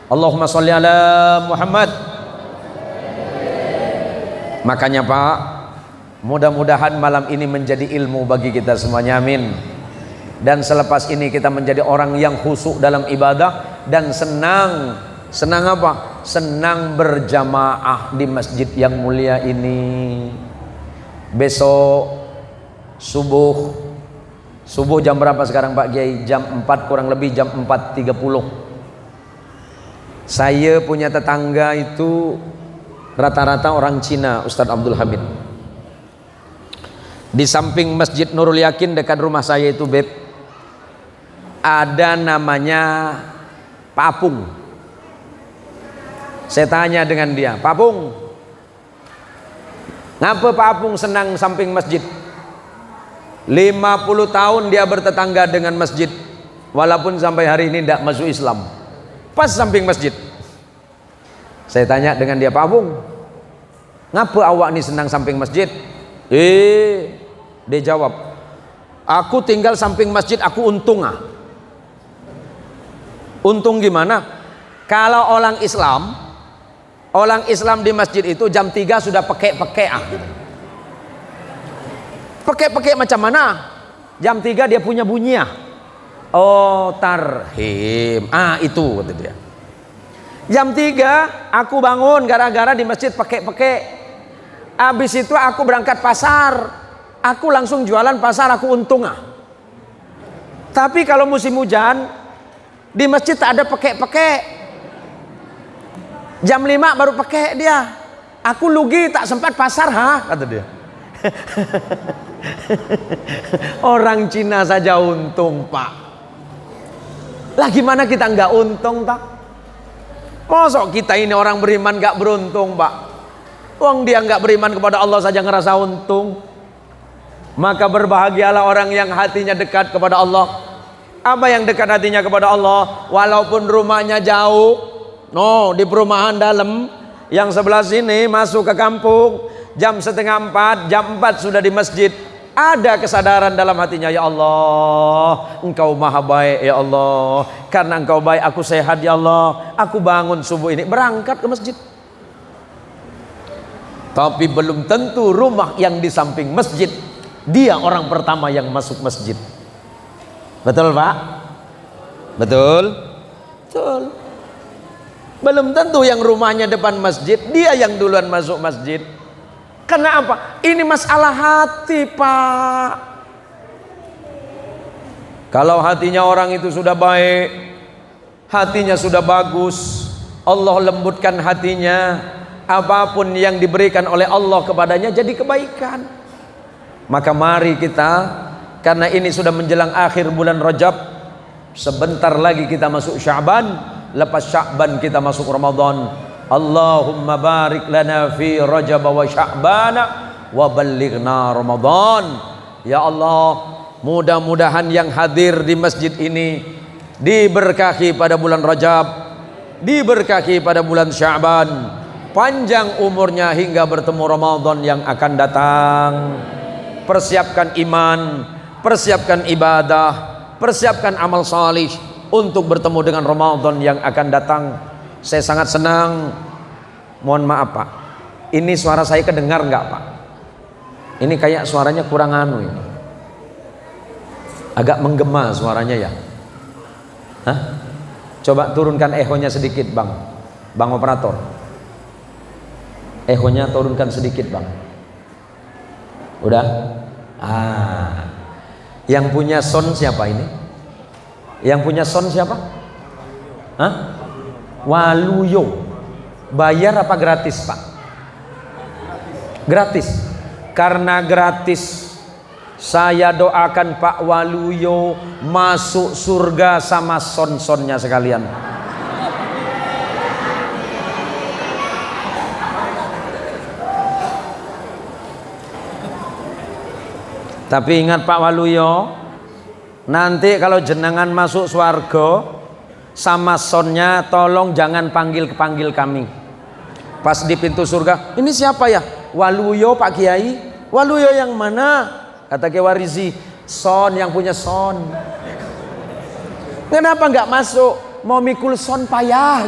Allahumma sholli ala Muhammad. Makanya Pak, mudah-mudahan malam ini menjadi ilmu bagi kita semuanya, amin. Dan selepas ini kita menjadi orang yang khusyuk dalam ibadah dan senang apa? Senang berjamaah di masjid yang mulia ini. Besok subuh jam berapa sekarang Pak Kiai? Jam 4 kurang lebih, jam 4.30. Saya punya tetangga itu rata-rata orang Cina, Ustadz Abdul Hamid. Di samping Masjid Nurul Yakin dekat rumah saya itu Beb, ada namanya Papung. Saya tanya dengan dia, Papung, ngapa Papung senang samping masjid? 50 tahun dia bertetangga dengan masjid, walaupun sampai hari ini tidak masuk Islam. Pas samping masjid. Saya tanya dengan dia, Pak Abung, ngapa awak ini senang samping masjid? Dia jawab, aku tinggal samping masjid, aku untung ah. Untung gimana? Kalau orang Islam di masjid itu jam 3 sudah pekek-pekek ah. Pekek-pekek macam mana? Jam 3 dia punya bunyi ah. Oh, tarhim. Itu kata dia. Jam 3 aku bangun gara-gara di masjid pekek-pekek. Habis itu aku berangkat pasar. Aku langsung jualan pasar, aku untung ah. Tapi kalau musim hujan di masjid tak ada pekek-pekek. Jam 5 baru pekek dia. Aku lugi tak sempat pasar kata dia. Orang Cina saja untung, Pak. Lah gimana kita nggak untung, tak? Mosok kita ini orang beriman nggak beruntung, Pak? Wong dia nggak beriman kepada Allah saja ngerasa untung. Maka berbahagialah orang yang hatinya dekat kepada Allah. Apa yang dekat hatinya kepada Allah? Walaupun rumahnya jauh, di perumahan dalam, yang sebelah sini masuk ke kampung, jam 3:30, jam 4 sudah di masjid. Ada kesadaran dalam hatinya, ya Allah, Engkau maha baik ya Allah, karena Engkau baik aku sehat ya Allah, aku bangun subuh ini berangkat ke masjid. Tapi belum tentu rumah yang di samping masjid dia orang pertama yang masuk masjid. Betul, Pak? Betul? Betul. Belum tentu yang rumahnya depan masjid dia yang duluan masuk masjid. Karena apa? Ini masalah hati, Pak. Kalau hatinya orang itu sudah baik, hatinya sudah bagus, Allah lembutkan hatinya, apapun yang diberikan oleh Allah kepadanya jadi kebaikan. Maka mari kita, karena ini sudah menjelang akhir bulan Rajab, sebentar lagi kita masuk Sya'ban, lepas Sya'ban kita masuk Ramadan. Allahumma barik lana fi Rajab wa Sya'ban wa ballighna Ramadan. Ya Allah, mudah-mudahan yang hadir di masjid ini diberkahi pada bulan Rajab, diberkahi pada bulan Sya'ban, panjang umurnya hingga bertemu Ramadan yang akan datang. Persiapkan iman, persiapkan ibadah, persiapkan amal salih untuk bertemu dengan Ramadan yang akan datang. Saya sangat senang. Mohon maaf, Pak, ini suara saya kedengar nggak, Pak? Ini kayak suaranya kurang anu ini, agak menggema suaranya ya. Coba turunkan ehonya sedikit, Bang operator. Ehonya turunkan sedikit, Bang. Udah? Yang punya sound siapa ini? Yang punya sound siapa? Waluyo. Bayar apa gratis, Pak? Gratis. Karena gratis, saya doakan Pak Waluyo masuk surga sama sound-soundnya sekalian. Tapi ingat Pak Waluyo, nanti kalau jenengan masuk swarga sama sonnya, tolong jangan panggil kami. Pas di pintu surga, ini siapa ya? Waluyo, Pak Kiai. Waluyo yang mana? Kata Kiai Warizi, son yang punya son. Kenapa nggak masuk? Mau mikul son payah.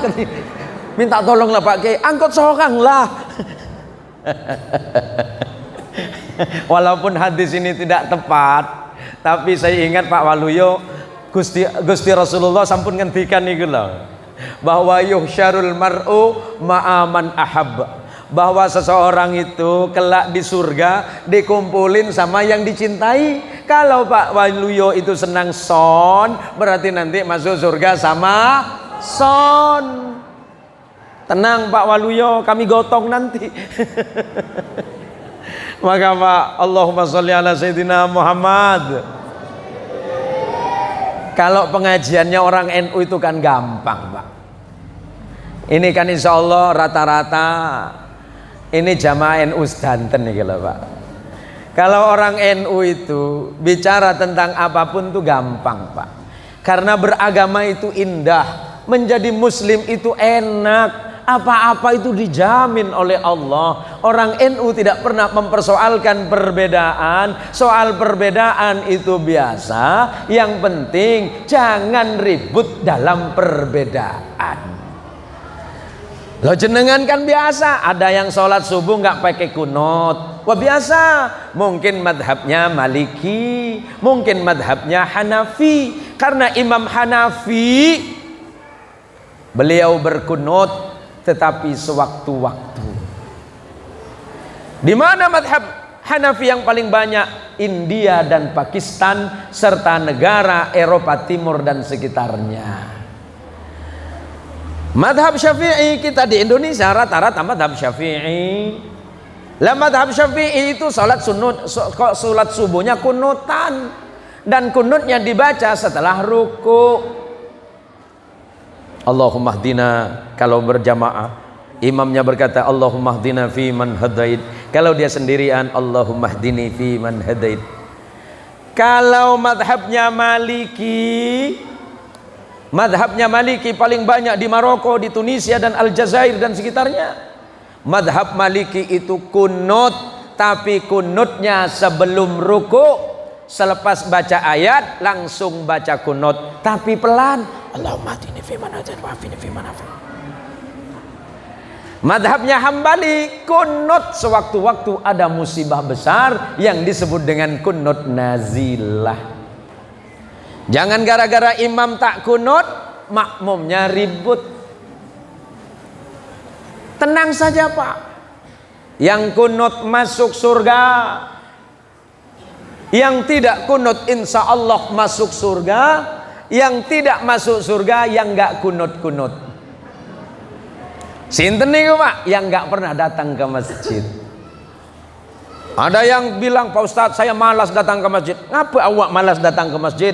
Minta tolong lah Pak Kiai, angkut seorang lah. Walaupun hadis ini tidak tepat, tapi saya ingat Pak Waluyo, Gusti Rasulullah sampun ngendikan niku lho, bahwa yuhsyarul mar'u ma'aman ahab, bahwa seseorang itu kelak di surga dikumpulin sama yang dicintai. Kalau Pak Waluyo itu senang son, berarti nanti masuk surga sama son. Tenang Pak Waluyo, kami gotong nanti. Maka Pak, Allahumma sholli ala Sayyidina Muhammad. Kalau pengajiannya orang NU itu kan gampang, Pak. Ini kan insya Allah rata-rata ini jamaah NU sedanten nih kalau Pak. Kalau orang NU itu bicara tentang apapun tuh gampang, Pak. Karena beragama itu indah, menjadi muslim itu enak. Apa-apa itu dijamin oleh Allah. Orang NU tidak pernah mempersoalkan perbedaan. Soal perbedaan itu biasa. Yang penting jangan ribut dalam perbedaan. Lo jenengan kan biasa. Ada yang sholat subuh nggak pakai kunut. Wah biasa. Mungkin madhabnya Maliki, mungkin madhabnya Hanafi. Karena Imam Hanafi beliau berkunut tetapi sewaktu-waktu. Di mana madhab Hanafi yang paling banyak? India dan Pakistan serta negara Eropa Timur dan sekitarnya. Madhab Syafi'i kita di Indonesia rata-rata madhab Syafi'i. Lah madhab Syafi'i itu salat subuhnya kunutan dan kunutnya dibaca setelah ruku. Allahumma hdina kalau berjamaah, imamnya berkata Allahumma hdina fi man hadait. Kalau dia sendirian Allahumma hdini fi man hadait. Kalau madhabnya Maliki paling banyak di Maroko, di Tunisia dan Aljazair dan sekitarnya. Madhab Maliki itu kunut, tapi kunutnya sebelum ruku. Selepas baca ayat langsung baca kunut, tapi pelan. Allahumma hdini fi man hadait wa afini fi man afait. Madhabnya Hambali kunut sewaktu-waktu ada musibah besar yang disebut dengan kunut nazilah. Jangan gara-gara imam tak kunut makmumnya ribut. Tenang saja Pak. Yang kunut masuk surga, yang tidak kunut insya Allah masuk surga. Yang tidak masuk surga yang nggak kunut-kunut. Sinten niku Pak yang nggak pernah datang ke masjid. Ada yang bilang, Pak Ustadz saya malas datang ke masjid. Ngapa awak malas datang ke masjid?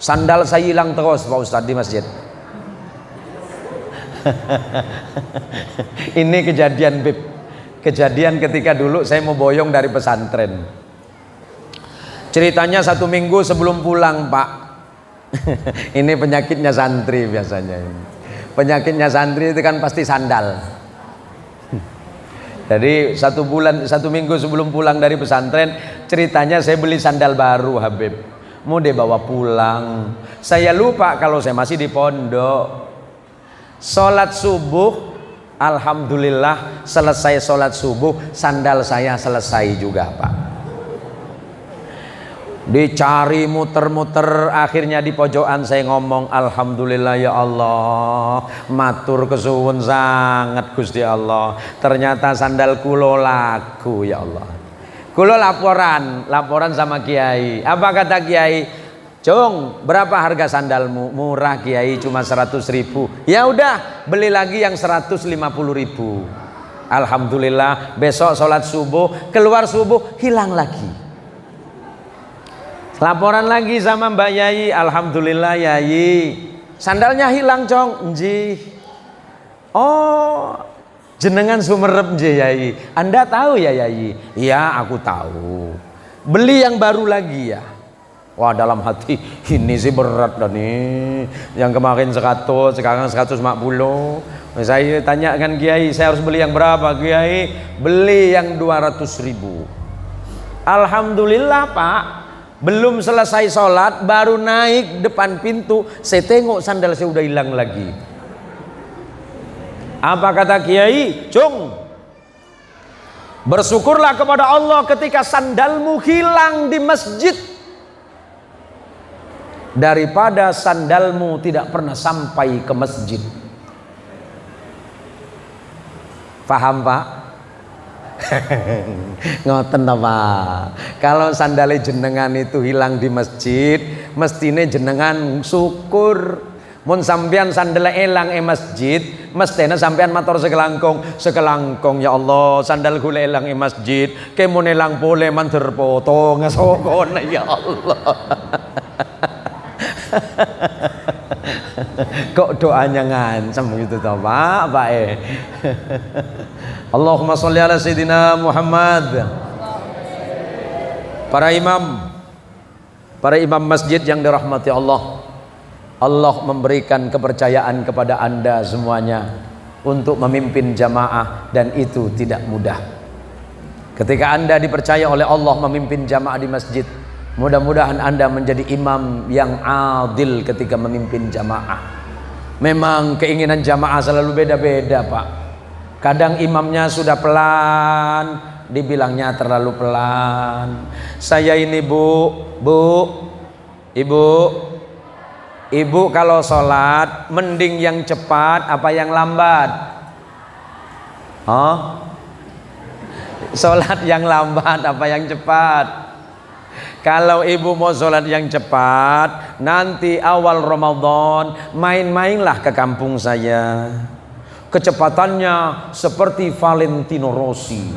Sandal saya hilang terus Pak Ustadz di masjid. Ini kejadian Bib. Kejadian ketika dulu saya mau boyong dari pesantren. Ceritanya 1 minggu sebelum pulang Pak. Ini penyakitnya santri biasanya ini. Penyakitnya santri itu kan pasti sandal. Jadi 1 minggu sebelum pulang dari pesantren, ceritanya saya beli sandal baru Habib. Mau dibawa pulang. Saya lupa kalau saya masih di pondok. Sholat subuh, alhamdulillah selesai sholat subuh, sandal saya selesai juga Pak. Dicari muter-muter, akhirnya di pojokan saya ngomong alhamdulillah ya Allah, matur kesuwun sangat Gusti Allah. Ternyata sandal kulo laku ya Allah. Kulo laporan sama Kiai. Apa kata Kiai? Cung, berapa harga sandalmu? Murah Kiai, cuma 100.000. Ya udah, beli lagi yang 150.000. Alhamdulillah, besok sholat subuh, keluar subuh hilang lagi. Laporan lagi sama Mbak Yai, alhamdulillah Yai, sandalnya hilang Cong. Nji. Oh, jenengan Sumerep nji Yai. Anda tahu ya Yai? Iya, aku tahu. Beli yang baru lagi ya. Wah, dalam hati ini sih berat dah nih. Yang kemarin 100, sekarang 150. Saya tanyakan Kiai, saya harus beli yang berapa Kiai? Beli yang 200.000. Alhamdulillah Pak. Belum selesai sholat, baru naik depan pintu, saya tengok sandal saya udah hilang lagi. Apa kata Kiai? Cung, bersyukurlah kepada Allah ketika sandalmu hilang di masjid, daripada sandalmu tidak pernah sampai ke masjid. Paham Pak? Ngoten apa? Kalau sandale jenengan itu hilang di masjid, mestine jenengan syukur. Mun sampean sandale elang masjid, mestine sampean matur sekelangkung ya Allah, sandal kula elang masjid, kemun elang pole manter poto ngasokon ya Allah. Kok doanya ngancam gitu toh Pak Allahumma sholli ala Sayyidina Muhammad. Para imam masjid yang dirahmati Allah, Allah memberikan kepercayaan kepada Anda semuanya untuk memimpin jamaah, dan itu tidak mudah. Ketika Anda dipercaya oleh Allah memimpin jamaah di masjid, mudah-mudahan Anda menjadi imam yang adil ketika memimpin jamaah. Memang keinginan jamaah selalu beda-beda, Pak. Kadang imamnya sudah pelan, dibilangnya terlalu pelan. Saya ini ibu kalau sholat mending yang cepat apa yang lambat? Sholat yang lambat apa yang cepat? Kalau ibu mau sholat yang cepat, nanti awal Ramadan main-mainlah ke kampung saya. Kecepatannya seperti Valentino Rossi.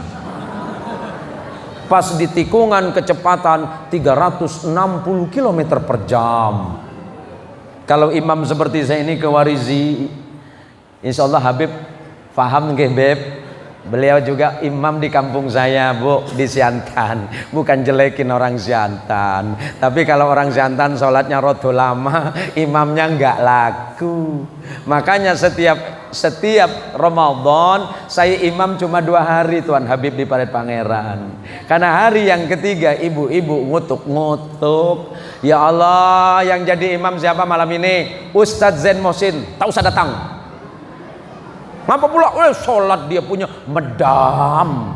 Pas di tikungan kecepatan 360 km per jam. Kalau imam seperti saya ini ke Warizi, insya Allah Habib paham nggih, Beb? Beliau juga imam di kampung saya, Bu, di Siantan. Bukan jelekin orang Siantan, tapi kalau orang Siantan sholatnya rodo lama, imamnya nggak laku. Makanya setiap Ramadan saya imam cuma 2 hari, Tuan Habib, di Parit Pangeran. Karena hari yang ketiga ibu-ibu ngutuk-ngutuk. Ya Allah, yang jadi imam siapa malam ini? Ustadz Zain Mohsin, tak usah datang. Ngapa pula? Sholat dia punya medam.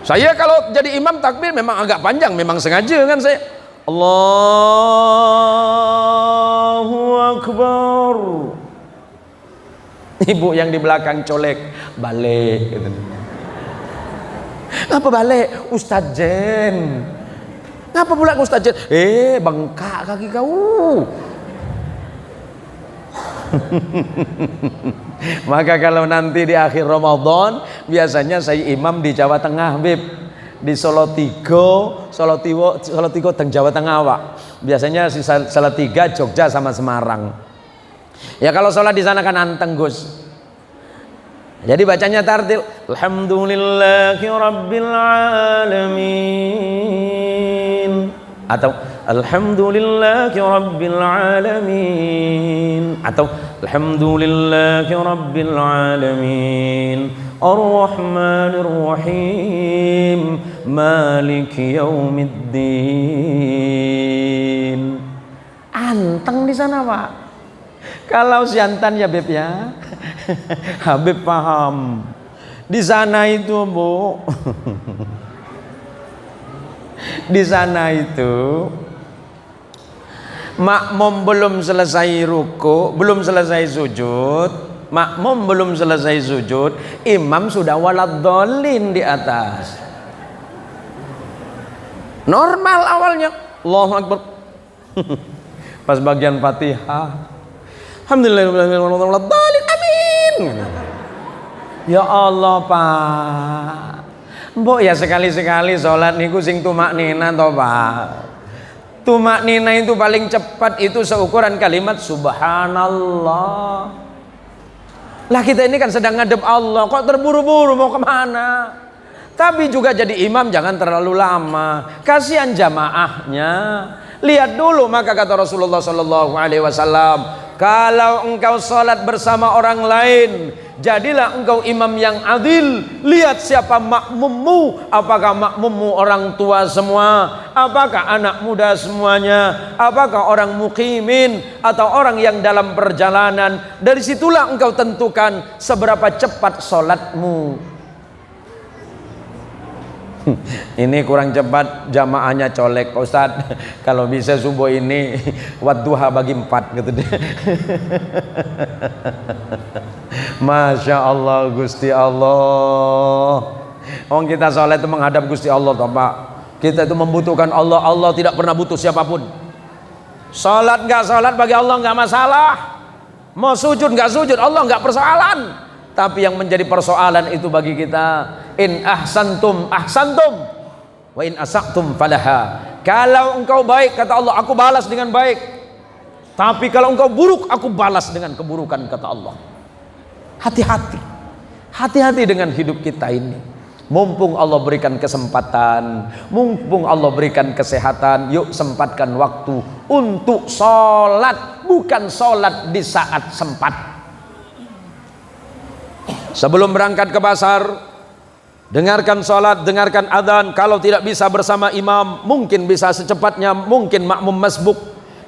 Saya kalau jadi imam takbir memang agak panjang, memang sengaja kan saya. Allahu Akbar. Ibu yang di belakang colek, balik. Ngapa balik? Ustadz Jen. Ngapa pula Ustadz Jen? Bengkak kaki kau. Maka kalau nanti di akhir Ramadan, biasanya saya imam di Jawa Tengah, Bib, di Solotigo teng Jawa Tengah, Pak. Biasanya Salatiga, Jogja sama Semarang. Ya kalau sholat di sana kan anteng, Gus. Jadi bacanya tartil, alhamdulillahi rabbil alamin, atau alhamdulillahi rabbil alamin, atau alhamdulillahi rabbil alamin, ar-rahmanir rahim, maliki yaumiddin. Anteng di sana, Pak. Kalau Siantan ya, Beb, ya. Habib paham. Di sana itu, Bu. Di sana itu makmum belum selesai ruku, belum selesai sujud, makmum belum selesai sujud, imam sudah waladhdallin di atas. Normal awalnya, Allahu Akbar. Pas bagian Fatihah, alhamdulillahirobbilalamin, amin. Ya Allah, Pak. Mbok ya sekali-sekali sholat niku sing tumak nina toh, Pak. Tumak nina itu paling cepat itu seukuran kalimat subhanallah. Lah kita ini kan sedang ngadep Allah, kok terburu-buru mau kemana? Tapi juga jadi imam jangan terlalu lama, kasihan jamaahnya. Lihat dulu, maka kata Rasulullah SAW, kalau engkau sholat bersama orang lain, jadilah engkau imam yang adil. Lihat siapa makmummu, apakah makmummu orang tua semua, apakah anak muda semuanya, apakah orang muqimin atau orang yang dalam perjalanan. Dari situlah engkau tentukan seberapa cepat sholatmu. Ini kurang cepat, jamaahnya colek, Pak Ustadz. Kalau bisa subuh ini wadduha bagi 4 gitu deh. Masya Allah, Gusti Allah. Orang kita sholat itu menghadap Gusti Allah, toh, Pak. Kita itu membutuhkan Allah. Allah tidak pernah butuh siapapun. Sholat nggak sholat bagi Allah nggak masalah. Mau sujud nggak sujud, Allah nggak persoalan. Tapi yang menjadi persoalan itu bagi kita, in ahsantum ahsantum wa in asaqtum falaha. Kalau engkau baik, kata Allah, aku balas dengan baik. Tapi kalau engkau buruk, aku balas dengan keburukan, kata Allah. Hati-hati. Hati-hati dengan hidup kita ini. Mumpung Allah berikan kesempatan, mumpung Allah berikan kesehatan, yuk sempatkan waktu untuk sholat. Bukan sholat di saat sempat. Sebelum berangkat ke pasar, dengarkan sholat, dengarkan adzan. Kalau tidak bisa bersama imam, mungkin bisa secepatnya, mungkin makmum masbuk.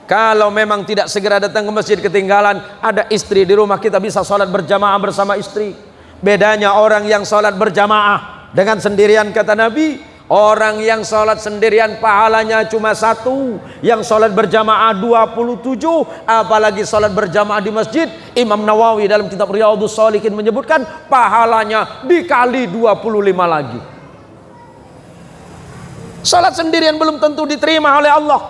Kalau memang tidak segera datang ke masjid, ketinggalan, ada istri di rumah, kita bisa sholat berjamaah bersama istri. Bedanya orang yang sholat berjamaah dengan sendirian, kata Nabi, orang yang sholat sendirian pahalanya cuma 1, yang sholat berjamaah 27, apalagi sholat berjamaah di masjid. Imam Nawawi dalam kitab Riyadhus Shalihin menyebutkan pahalanya dikali 25 lagi. Sholat sendirian belum tentu diterima oleh Allah,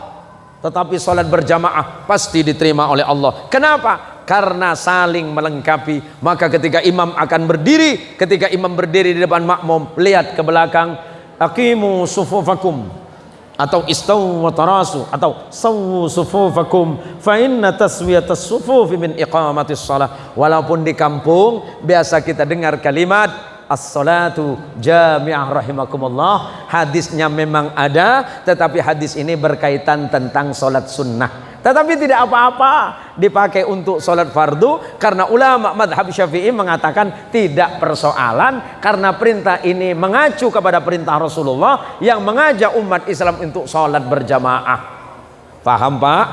tetapi sholat berjamaah pasti diterima oleh Allah. Kenapa? Karena saling melengkapi. Maka ketika imam akan berdiri, ketika imam berdiri di depan makmum, lihat ke belakang, aqimu sufufakum, atau istawu wa tarasu, atau sawu sufufakum fa inna taswiyatas sufufi min iqamatis shalah. Walaupun di kampung biasa kita dengar kalimat as-salatu jami'ah rahimakumullah, hadisnya memang ada, tetapi hadis ini berkaitan tentang sholat sunnah. Tetapi tidak apa-apa dipakai untuk sholat fardu, karena ulama madhab Syafi'i mengatakan tidak persoalan, karena perintah ini mengacu kepada perintah Rasulullah yang mengajak umat Islam untuk sholat berjamaah. Paham Pak?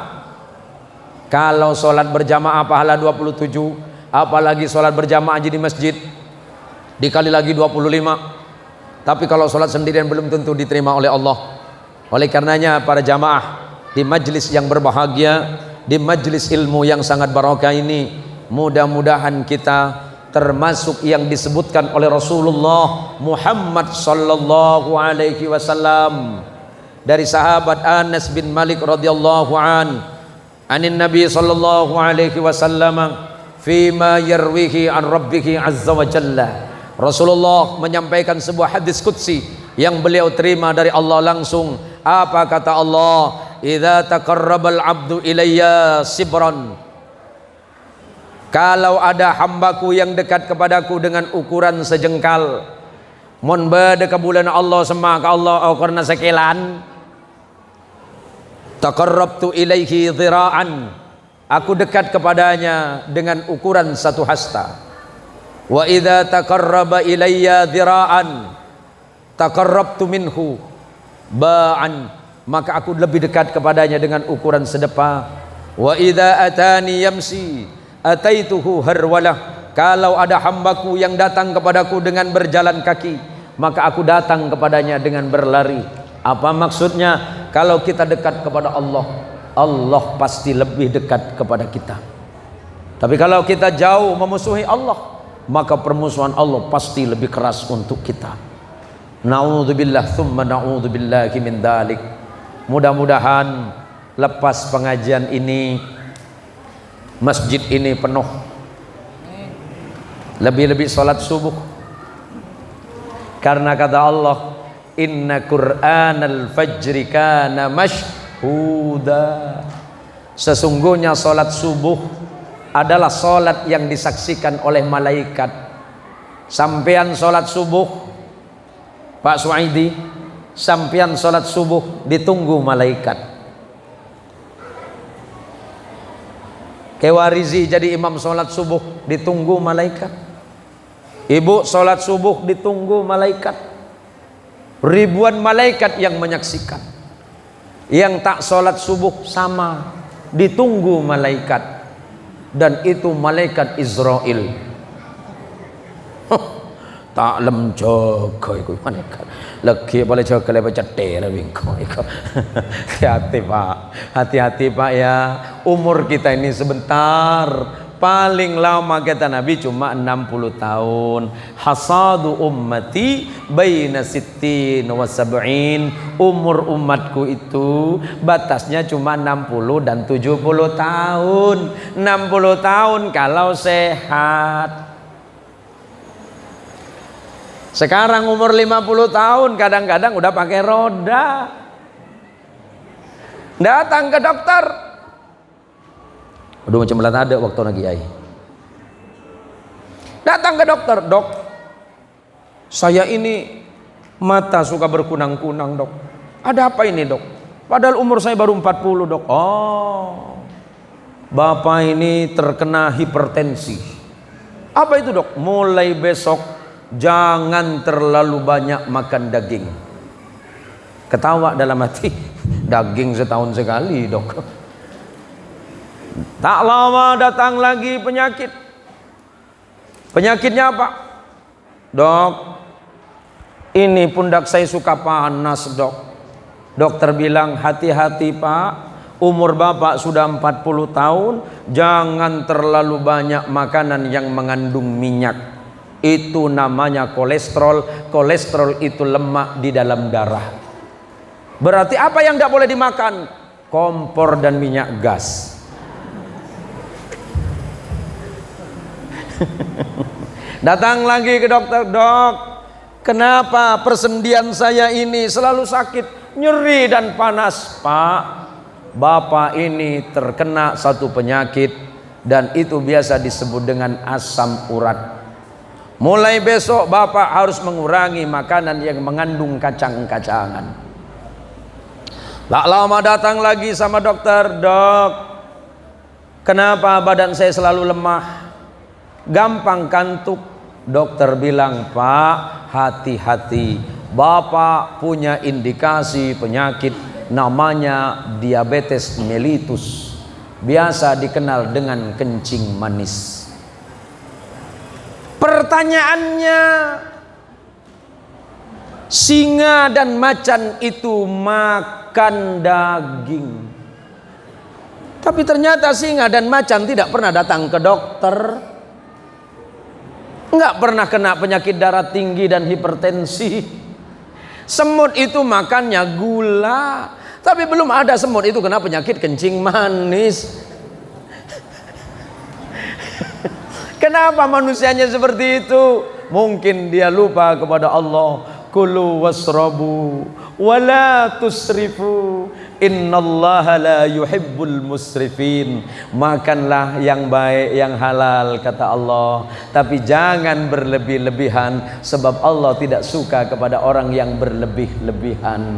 Kalau sholat berjamaah pahala 27, apalagi sholat berjamaah di masjid dikali lagi 25. Tapi kalau sholat sendirian belum tentu diterima oleh Allah. Oleh karenanya para jamaah di majlis yang berbahagia, di majlis ilmu yang sangat barokah ini, mudah-mudahan kita termasuk yang disebutkan oleh Rasulullah Muhammad sallallahu alaihi wasallam dari sahabat Anas bin Malik radhiyallahu anin Nabi sallallahu alaihi wasallam fima yarwihi an rabbih azza wa jalla. Rasulullah menyampaikan sebuah hadis qudsi yang beliau terima dari Allah langsung. Apa kata Allah? Idza taqarrabal abdu ilayya sibran, kalau ada hambaku yang dekat kepadaku dengan ukuran sejengkal, mun bade ka bulan Allah semak Allah karena sekelan, taqarrabtu ilaihi dhira'an, aku dekat kepadanya dengan ukuran 1 hasta. Wa idza taqarraba ilayya dhira'an taqarrabtu minhu ba'an, maka aku lebih dekat kepadanya dengan ukuran sedepa. Wa idza atani yamsi ataituhu harwalah, kalau ada hambaku yang datang kepadaku dengan berjalan kaki, maka aku datang kepadanya dengan berlari. Apa maksudnya? Kalau kita dekat kepada Allah, Allah pasti lebih dekat kepada kita. Tapi kalau kita jauh memusuhi Allah, maka permusuhan Allah pasti lebih keras untuk kita. Na'udzubillah tsumma na'udzubillahi min dzalik. Mudah-mudahan lepas pengajian ini masjid ini penuh, lebih-lebih sholat subuh, karena kata Allah, inna qur'anal fajri kana mashhuda, sesungguhnya sholat subuh adalah sholat yang disaksikan oleh malaikat. Sampean sholat subuh Pak Suaidi, sampean sholat subuh ditunggu malaikat. Kewarizi jadi imam sholat subuh ditunggu malaikat. Ibu sholat subuh ditunggu malaikat. Ribuan malaikat yang menyaksikan. Yang tak sholat subuh sama, ditunggu malaikat. Dan itu malaikat Israel. Tak lem jaga iku malaikat. Lagi boleh jaga lepas cetek lah bingko iku. Hati-hati Pak, hati-hati Pak ya. Umur kita ini sebentar. Paling lama kata Nabi cuma 60 tahun. Hasadu ummati baina sittin wa sab'in. Umur umatku itu batasnya cuma 60 dan 70 tahun. 60 tahun kalau sehat. Sekarang umur 50 tahun kadang-kadang udah pakai roda. Datang ke dokter. Aduh macam belat ada waktu lagi ai. Datang ke dokter, dok, saya ini Mata suka berkunang-kunang, dok. Ada apa ini, dok? Padahal umur saya baru 40, dok. Oh, bapak ini terkena hipertensi. Apa itu, dok? Mulai besok jangan terlalu banyak makan daging. Ketawa dalam hati, daging setahun sekali, dok. Tak lama datang lagi penyakit. Penyakitnya apa? Dok, ini pundak saya suka panas, dok. Dokter bilang, hati-hati pak, umur bapak sudah 40 tahun, jangan terlalu banyak makanan yang mengandung minyak. Itu namanya kolesterol. Kolesterol itu lemak di dalam darah. Berarti apa yang tidak boleh dimakan? Kompor dan minyak gas. Datang lagi ke dokter, dok, kenapa persendian saya ini selalu sakit, nyeri dan panas? Pak, bapak ini terkena satu penyakit dan itu biasa disebut dengan asam urat. Mulai besok bapak harus mengurangi makanan yang mengandung kacang-kacangan. Tak lama datang lagi sama dokter, dok, kenapa badan saya selalu lemah, gampang kantuk? Dokter bilang, pak, hati-hati, bapak punya indikasi penyakit namanya diabetes mellitus, biasa dikenal dengan kencing manis. Pertanyaannya, singa dan macan itu makan daging, tapi ternyata singa dan macan tidak pernah datang ke dokter, nggak pernah kena penyakit darah tinggi dan hipertensi. Semut itu makannya gula, tapi belum ada semut itu kena penyakit kencing manis. Kenapa manusianya seperti itu? Mungkin dia lupa kepada Allah. Kulu wasrabu wala tusrifu innallaha la yuhibbul musrifin. Makanlah yang baik, yang halal, kata Allah, tapi jangan berlebih-lebihan, sebab Allah tidak suka kepada orang yang berlebih-lebihan.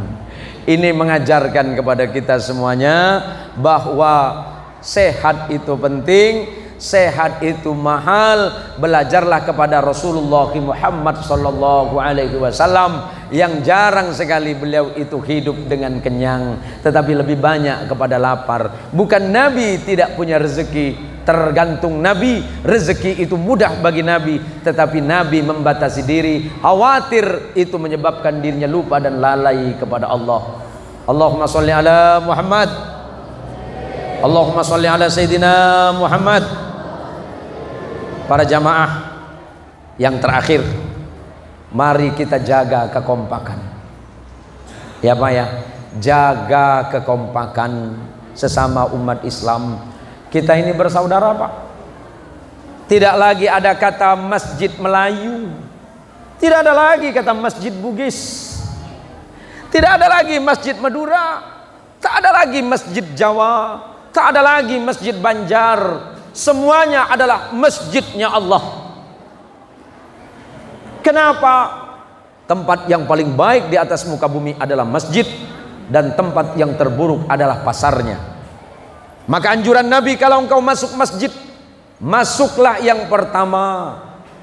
Ini mengajarkan kepada kita semuanya bahwa sehat itu penting, sehat itu mahal. Belajarlah kepada Rasulullah Muhammad sallallahu alaihi wasallam yang jarang sekali beliau itu hidup dengan kenyang, tetapi lebih banyak kepada lapar. Bukan Nabi tidak punya rezeki, tergantung Nabi. Rezeki itu mudah bagi Nabi, tetapi Nabi membatasi diri, khawatir itu menyebabkan dirinya lupa dan lalai kepada Allah. Allahumma sholli ala Muhammad, Allahumma sholli ala Sayyidina Muhammad. Para jamaah yang terakhir, mari kita jaga kekompakan. Ya Pak ya, jaga kekompakan sesama umat Islam. Kita ini bersaudara Pak. Tidak lagi ada kata masjid Melayu, tidak ada lagi kata masjid Bugis, tidak ada lagi masjid Madura, tak ada lagi masjid Jawa, tak ada lagi masjid Banjar. Semuanya adalah masjidnya Allah. Kenapa? Tempat yang paling baik di atas muka bumi adalah masjid, dan tempat yang terburuk adalah pasarnya. Maka anjuran Nabi, kalau engkau masuk masjid, masuklah yang pertama,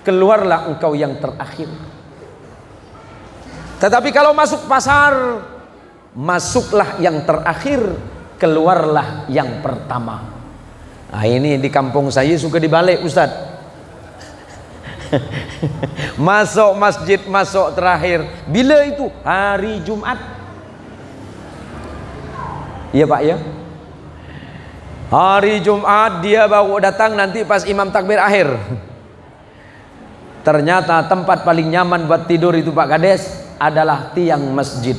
keluarlah engkau yang terakhir. Tetapi kalau masuk pasar, masuklah yang terakhir, keluarlah yang pertama. Nah, ini di kampung saya suka dibalik, Ustadz. Masuk masjid, masuk terakhir. Bila itu? Hari Jumat. Iya Pak ya. Hari Jumat dia baru datang nanti pas imam takbir akhir. Ternyata tempat paling nyaman buat tidur itu Pak Kades adalah tiang masjid.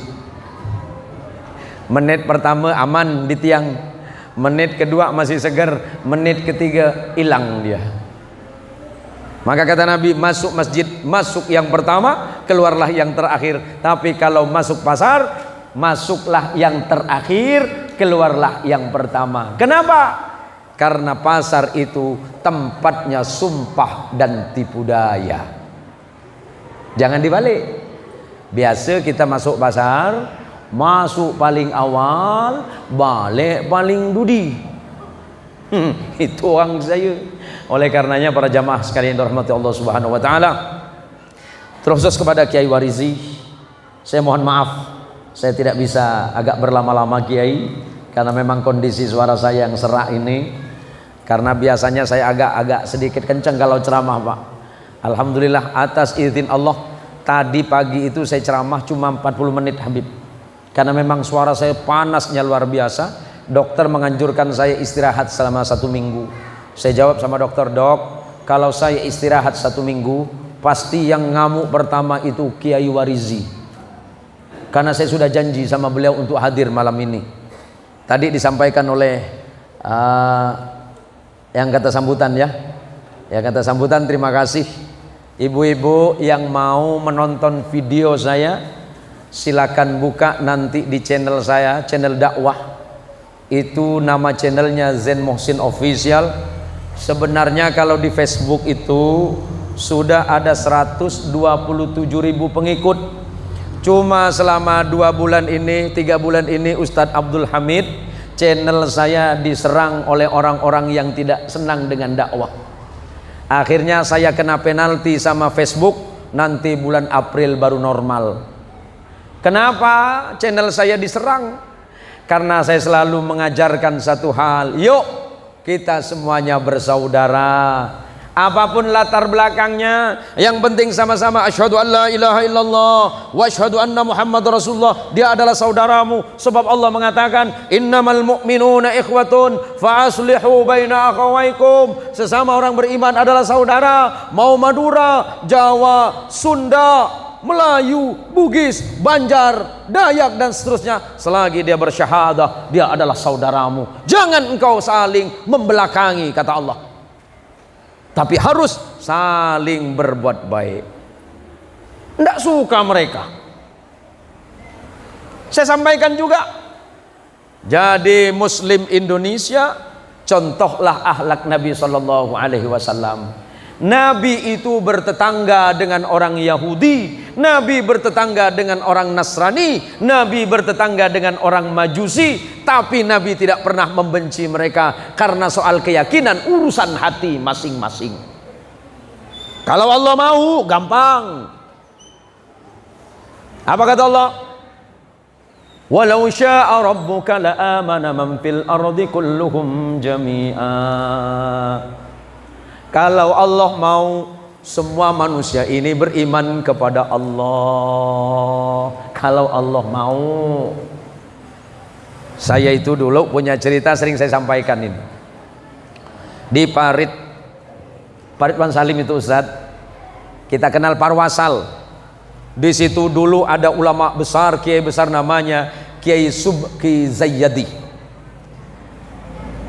Menit pertama aman di tiang, menit kedua masih segar, menit ketiga hilang dia. Maka kata Nabi, masuk masjid, masuk yang pertama, keluarlah yang terakhir. Tapi kalau masuk pasar, masuklah yang terakhir, keluarlah yang pertama. Kenapa? Karena pasar itu tempatnya sumpah dan tipu daya. Jangan dibalik. Biasa kita masuk pasar, masuk paling awal, balik paling dudi. Itu orang saya. Oleh karenanya para jamaah sekalian dirahmati Allah Subhanahu wa taala, terus kepada Kiai Warizi, saya mohon maaf, saya tidak bisa agak berlama-lama Kiai, karena memang kondisi suara saya yang serak ini. Karena biasanya saya agak sedikit kencang kalau ceramah, Pak. Alhamdulillah atas izin Allah, tadi pagi itu saya ceramah cuma 40 menit Habib. Karena memang suara saya panasnya luar biasa. Dokter menganjurkan saya istirahat selama 1 minggu. Saya jawab sama dokter, dok, kalau saya istirahat 1 minggu, pasti yang ngamuk pertama itu Kiai Warizi. Karena saya sudah janji sama beliau untuk hadir malam ini. Tadi disampaikan oleh yang kata sambutan ya. Yang kata sambutan, terima kasih. Ibu-ibu yang mau menonton video saya, silakan buka nanti di channel saya, channel dakwah. Itu nama channelnya Zain Muhsin Official. Sebenarnya kalau di Facebook itu sudah ada 127.000 pengikut. Cuma selama 2 bulan ini, 3 bulan ini Ustadz Abdul Hamid, channel saya diserang oleh orang-orang yang tidak senang dengan dakwah. Akhirnya saya kena penalti sama Facebook, nanti bulan April baru normal. Kenapa channel saya diserang? Karena saya selalu mengajarkan satu hal, yuk kita semuanya bersaudara. Apapun latar belakangnya, yang penting sama-sama asyhadu an la ilaha illallah wa asyhadu anna Muhammad Rasulullah. Dia adalah saudaramu, sebab Allah mengatakan innamal mu'minuna ikhwatun fa aslihu baina akhawaykum. Sesama orang beriman adalah saudara. Mau Madura, Jawa, Sunda, Melayu, Bugis, Banjar, Dayak dan seterusnya, selagi dia bersyahadah, dia adalah saudaramu. Jangan engkau saling membelakangi, kata Allah. Tapi harus saling berbuat baik. Tidak suka mereka. Saya sampaikan juga, jadi Muslim Indonesia, contohlah akhlak Nabi Sallallahu Alaihi Wasallam. Nabi itu bertetangga dengan orang Yahudi, Nabi bertetangga dengan orang Nasrani, Nabi bertetangga dengan orang Majusi, tapi Nabi tidak pernah membenci mereka karena soal keyakinan, urusan hati masing-masing. Kalau Allah mau, gampang. Apa kata Allah? Walau syaa rabbuka la amana man fil ardi kulluhum jami'a. Kalau Allah mau, semua manusia ini beriman kepada Allah. Kalau Allah mau. Saya itu dulu punya cerita, sering saya sampaikan ini. Di Parit Wan Salim itu Ustaz, kita kenal Parwasal. Di situ dulu ada ulama besar, kiai besar namanya Kiai Subki Zayyadi.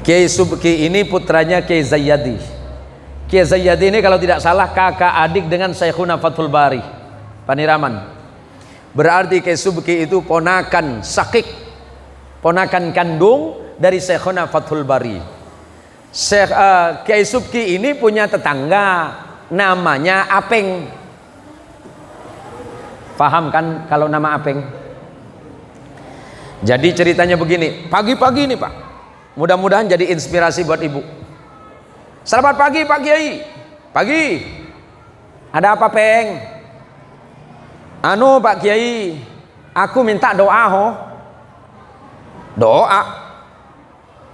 Kiai Subki ini putranya Kiai Zayyadi. Kiai Zayyadi ini kalau tidak salah kakak adik dengan Syekhuna Fathul Bari Paniraman. Berarti Kiai Subki itu ponakan sakik, ponakan kandung dari Syekhuna Fathul Bari. Kiai Subki ini punya tetangga namanya Apeng. Paham kan kalau nama Apeng? Jadi ceritanya begini, pagi-pagi ini Pak, mudah-mudahan jadi inspirasi buat ibu. Selamat pagi Pak Kiai. Pagi. Ada apa Peng? Anu Pak Kiai, aku minta doa ho. Doa?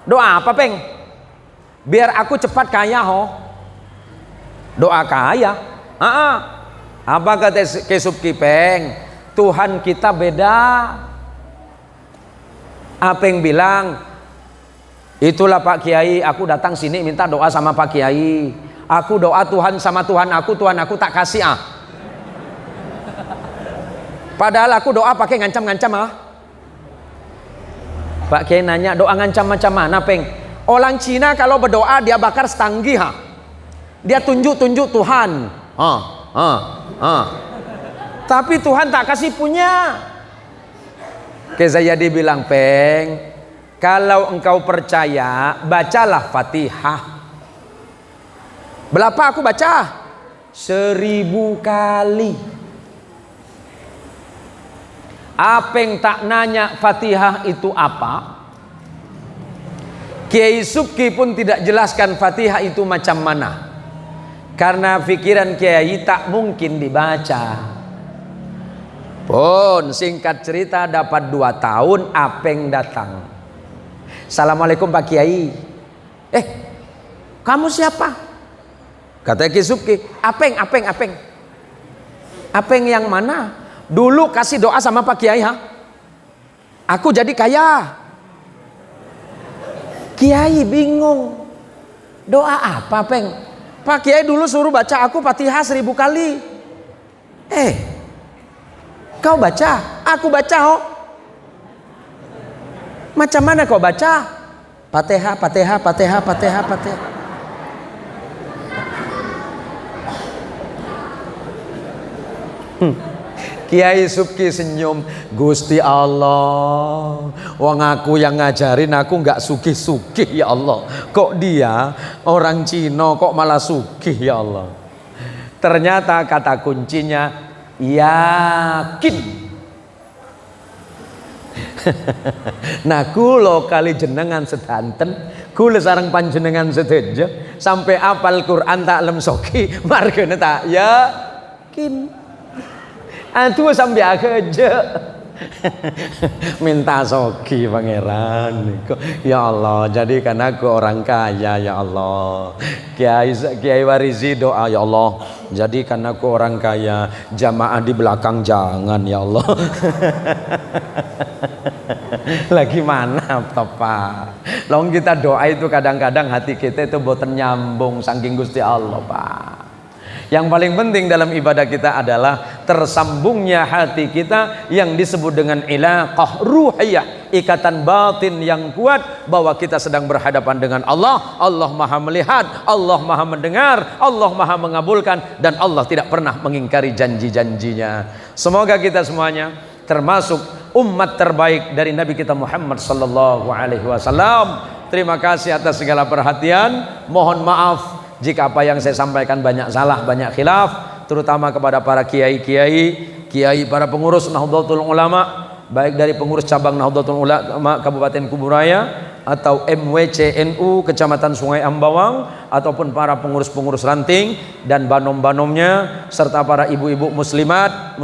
Doa apa Peng? Biar aku cepat kaya ho. Doa kaya? Apa kata Kesubki Peng? Tuhan kita beda. Apa yang bilang? Itulah Pak Kiai, aku datang sini minta doa sama Pak Kiai. Aku doa Tuhan sama Tuhan aku tak kasih ah. Padahal aku doa pakai ngancam-ngancam ah. Pak Kiai nanya, doa ngancam macam mana Peng? Orang Cina kalau berdoa dia bakar setanggi ha. Dia tunjuk-tunjuk Tuhan. Tapi Tuhan tak kasih punya. Kezayadi bilang, Peng, kalau engkau percaya, bacalah Fatihah. Berapa aku baca? 1000 kali. Apeng tak nanya Fatihah itu apa. Kiai Subki pun tidak jelaskan Fatihah itu macam mana. Karena pikiran Kiai tak mungkin dibaca. Pun singkat cerita dapat 2 tahun Apeng datang. Assalamualaikum Pak Kiai. Kamu siapa? Kata Kiai Subki, Apeng. Apeng yang mana? Dulu kasih doa sama Pak Kiai, ha? Aku jadi kaya. Kiai bingung. Doa apa, Peng? Pak Kiai dulu suruh baca aku Fatihah 1000 kali. Kau baca? Aku baca, oh. Macam mana kau baca? Fatihah. Kiai Subki senyum. Gusti Allah, wong aku yang ngajarin aku nggak sugih-sugih ya Allah. Kok dia orang Cina kok malah sugih ya Allah. Ternyata kata kuncinya yakin. Nah kulo kali jenengan sedanten, kulo sareng panjenengan sedeja sampai apal Quran tak lem soki margane tak yakin. Aduh sampai aja minta soki pangeran. Ya Allah, jadikan aku orang kaya ya Allah. Kiai Warisi doa ya Allah, jadikan aku orang kaya. Jamaah di belakang jangan ya Allah. Lagi mana Pak? Long kita doa itu kadang-kadang hati kita itu boten nyambung saking Gusti Allah Pak. Yang paling penting dalam ibadah kita adalah tersambungnya hati kita yang disebut dengan ilaqah ruhiyah, ikatan batin yang kuat bahwa kita sedang berhadapan dengan Allah. Allah Maha melihat, Allah Maha mendengar, Allah Maha mengabulkan, dan Allah tidak pernah mengingkari janji-janjinya. Semoga kita semuanya termasuk umat terbaik dari Nabi kita Muhammad sallallahu alaihi wasallam. Terima kasih atas segala perhatian. Mohon maaf jika apa yang saya sampaikan banyak salah, banyak khilaf, terutama kepada para kiai, para pengurus Nahdlatul Ulama, baik dari pengurus cabang Nahdlatul Ulama Kabupaten Kuburaya atau MWCNU Kecamatan Sungai Ambawang, ataupun para pengurus-pengurus ranting dan banom-banomnya, serta para ibu-ibu muslimat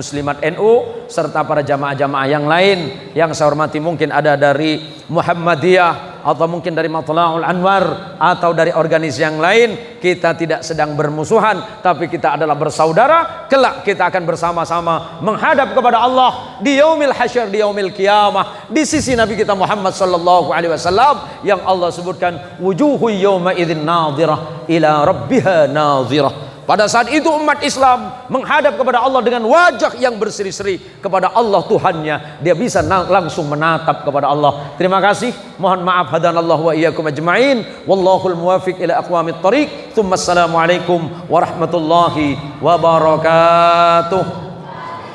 NU, serta para jamaah-jamaah yang lain yang saya hormati. Mungkin ada dari Muhammadiyah atau mungkin dari Matla'ul Anwar atau dari organisasi yang lain. Kita tidak sedang bermusuhan, tapi kita adalah bersaudara. Kelak kita akan bersama-sama menghadap kepada Allah di yaumil hasyr, di yaumil qiyamah, di sisi Nabi kita Muhammad sallallahu alaihi wasallam yang Allah sebutkan wujuhu yauma idzin nadhirah ila rabbiha nadhirah. Pada saat itu umat Islam menghadap kepada Allah dengan wajah yang berseri-seri kepada Allah Tuhannya. Dia bisa langsung menatap kepada Allah. Terima kasih. Mohon maaf, hadanallahu wa iyyakum ajma'in. Wallahul muwafiq ila aqwamit thariq. Tsumma assalamualaikum warahmatullahi wabarakatuh.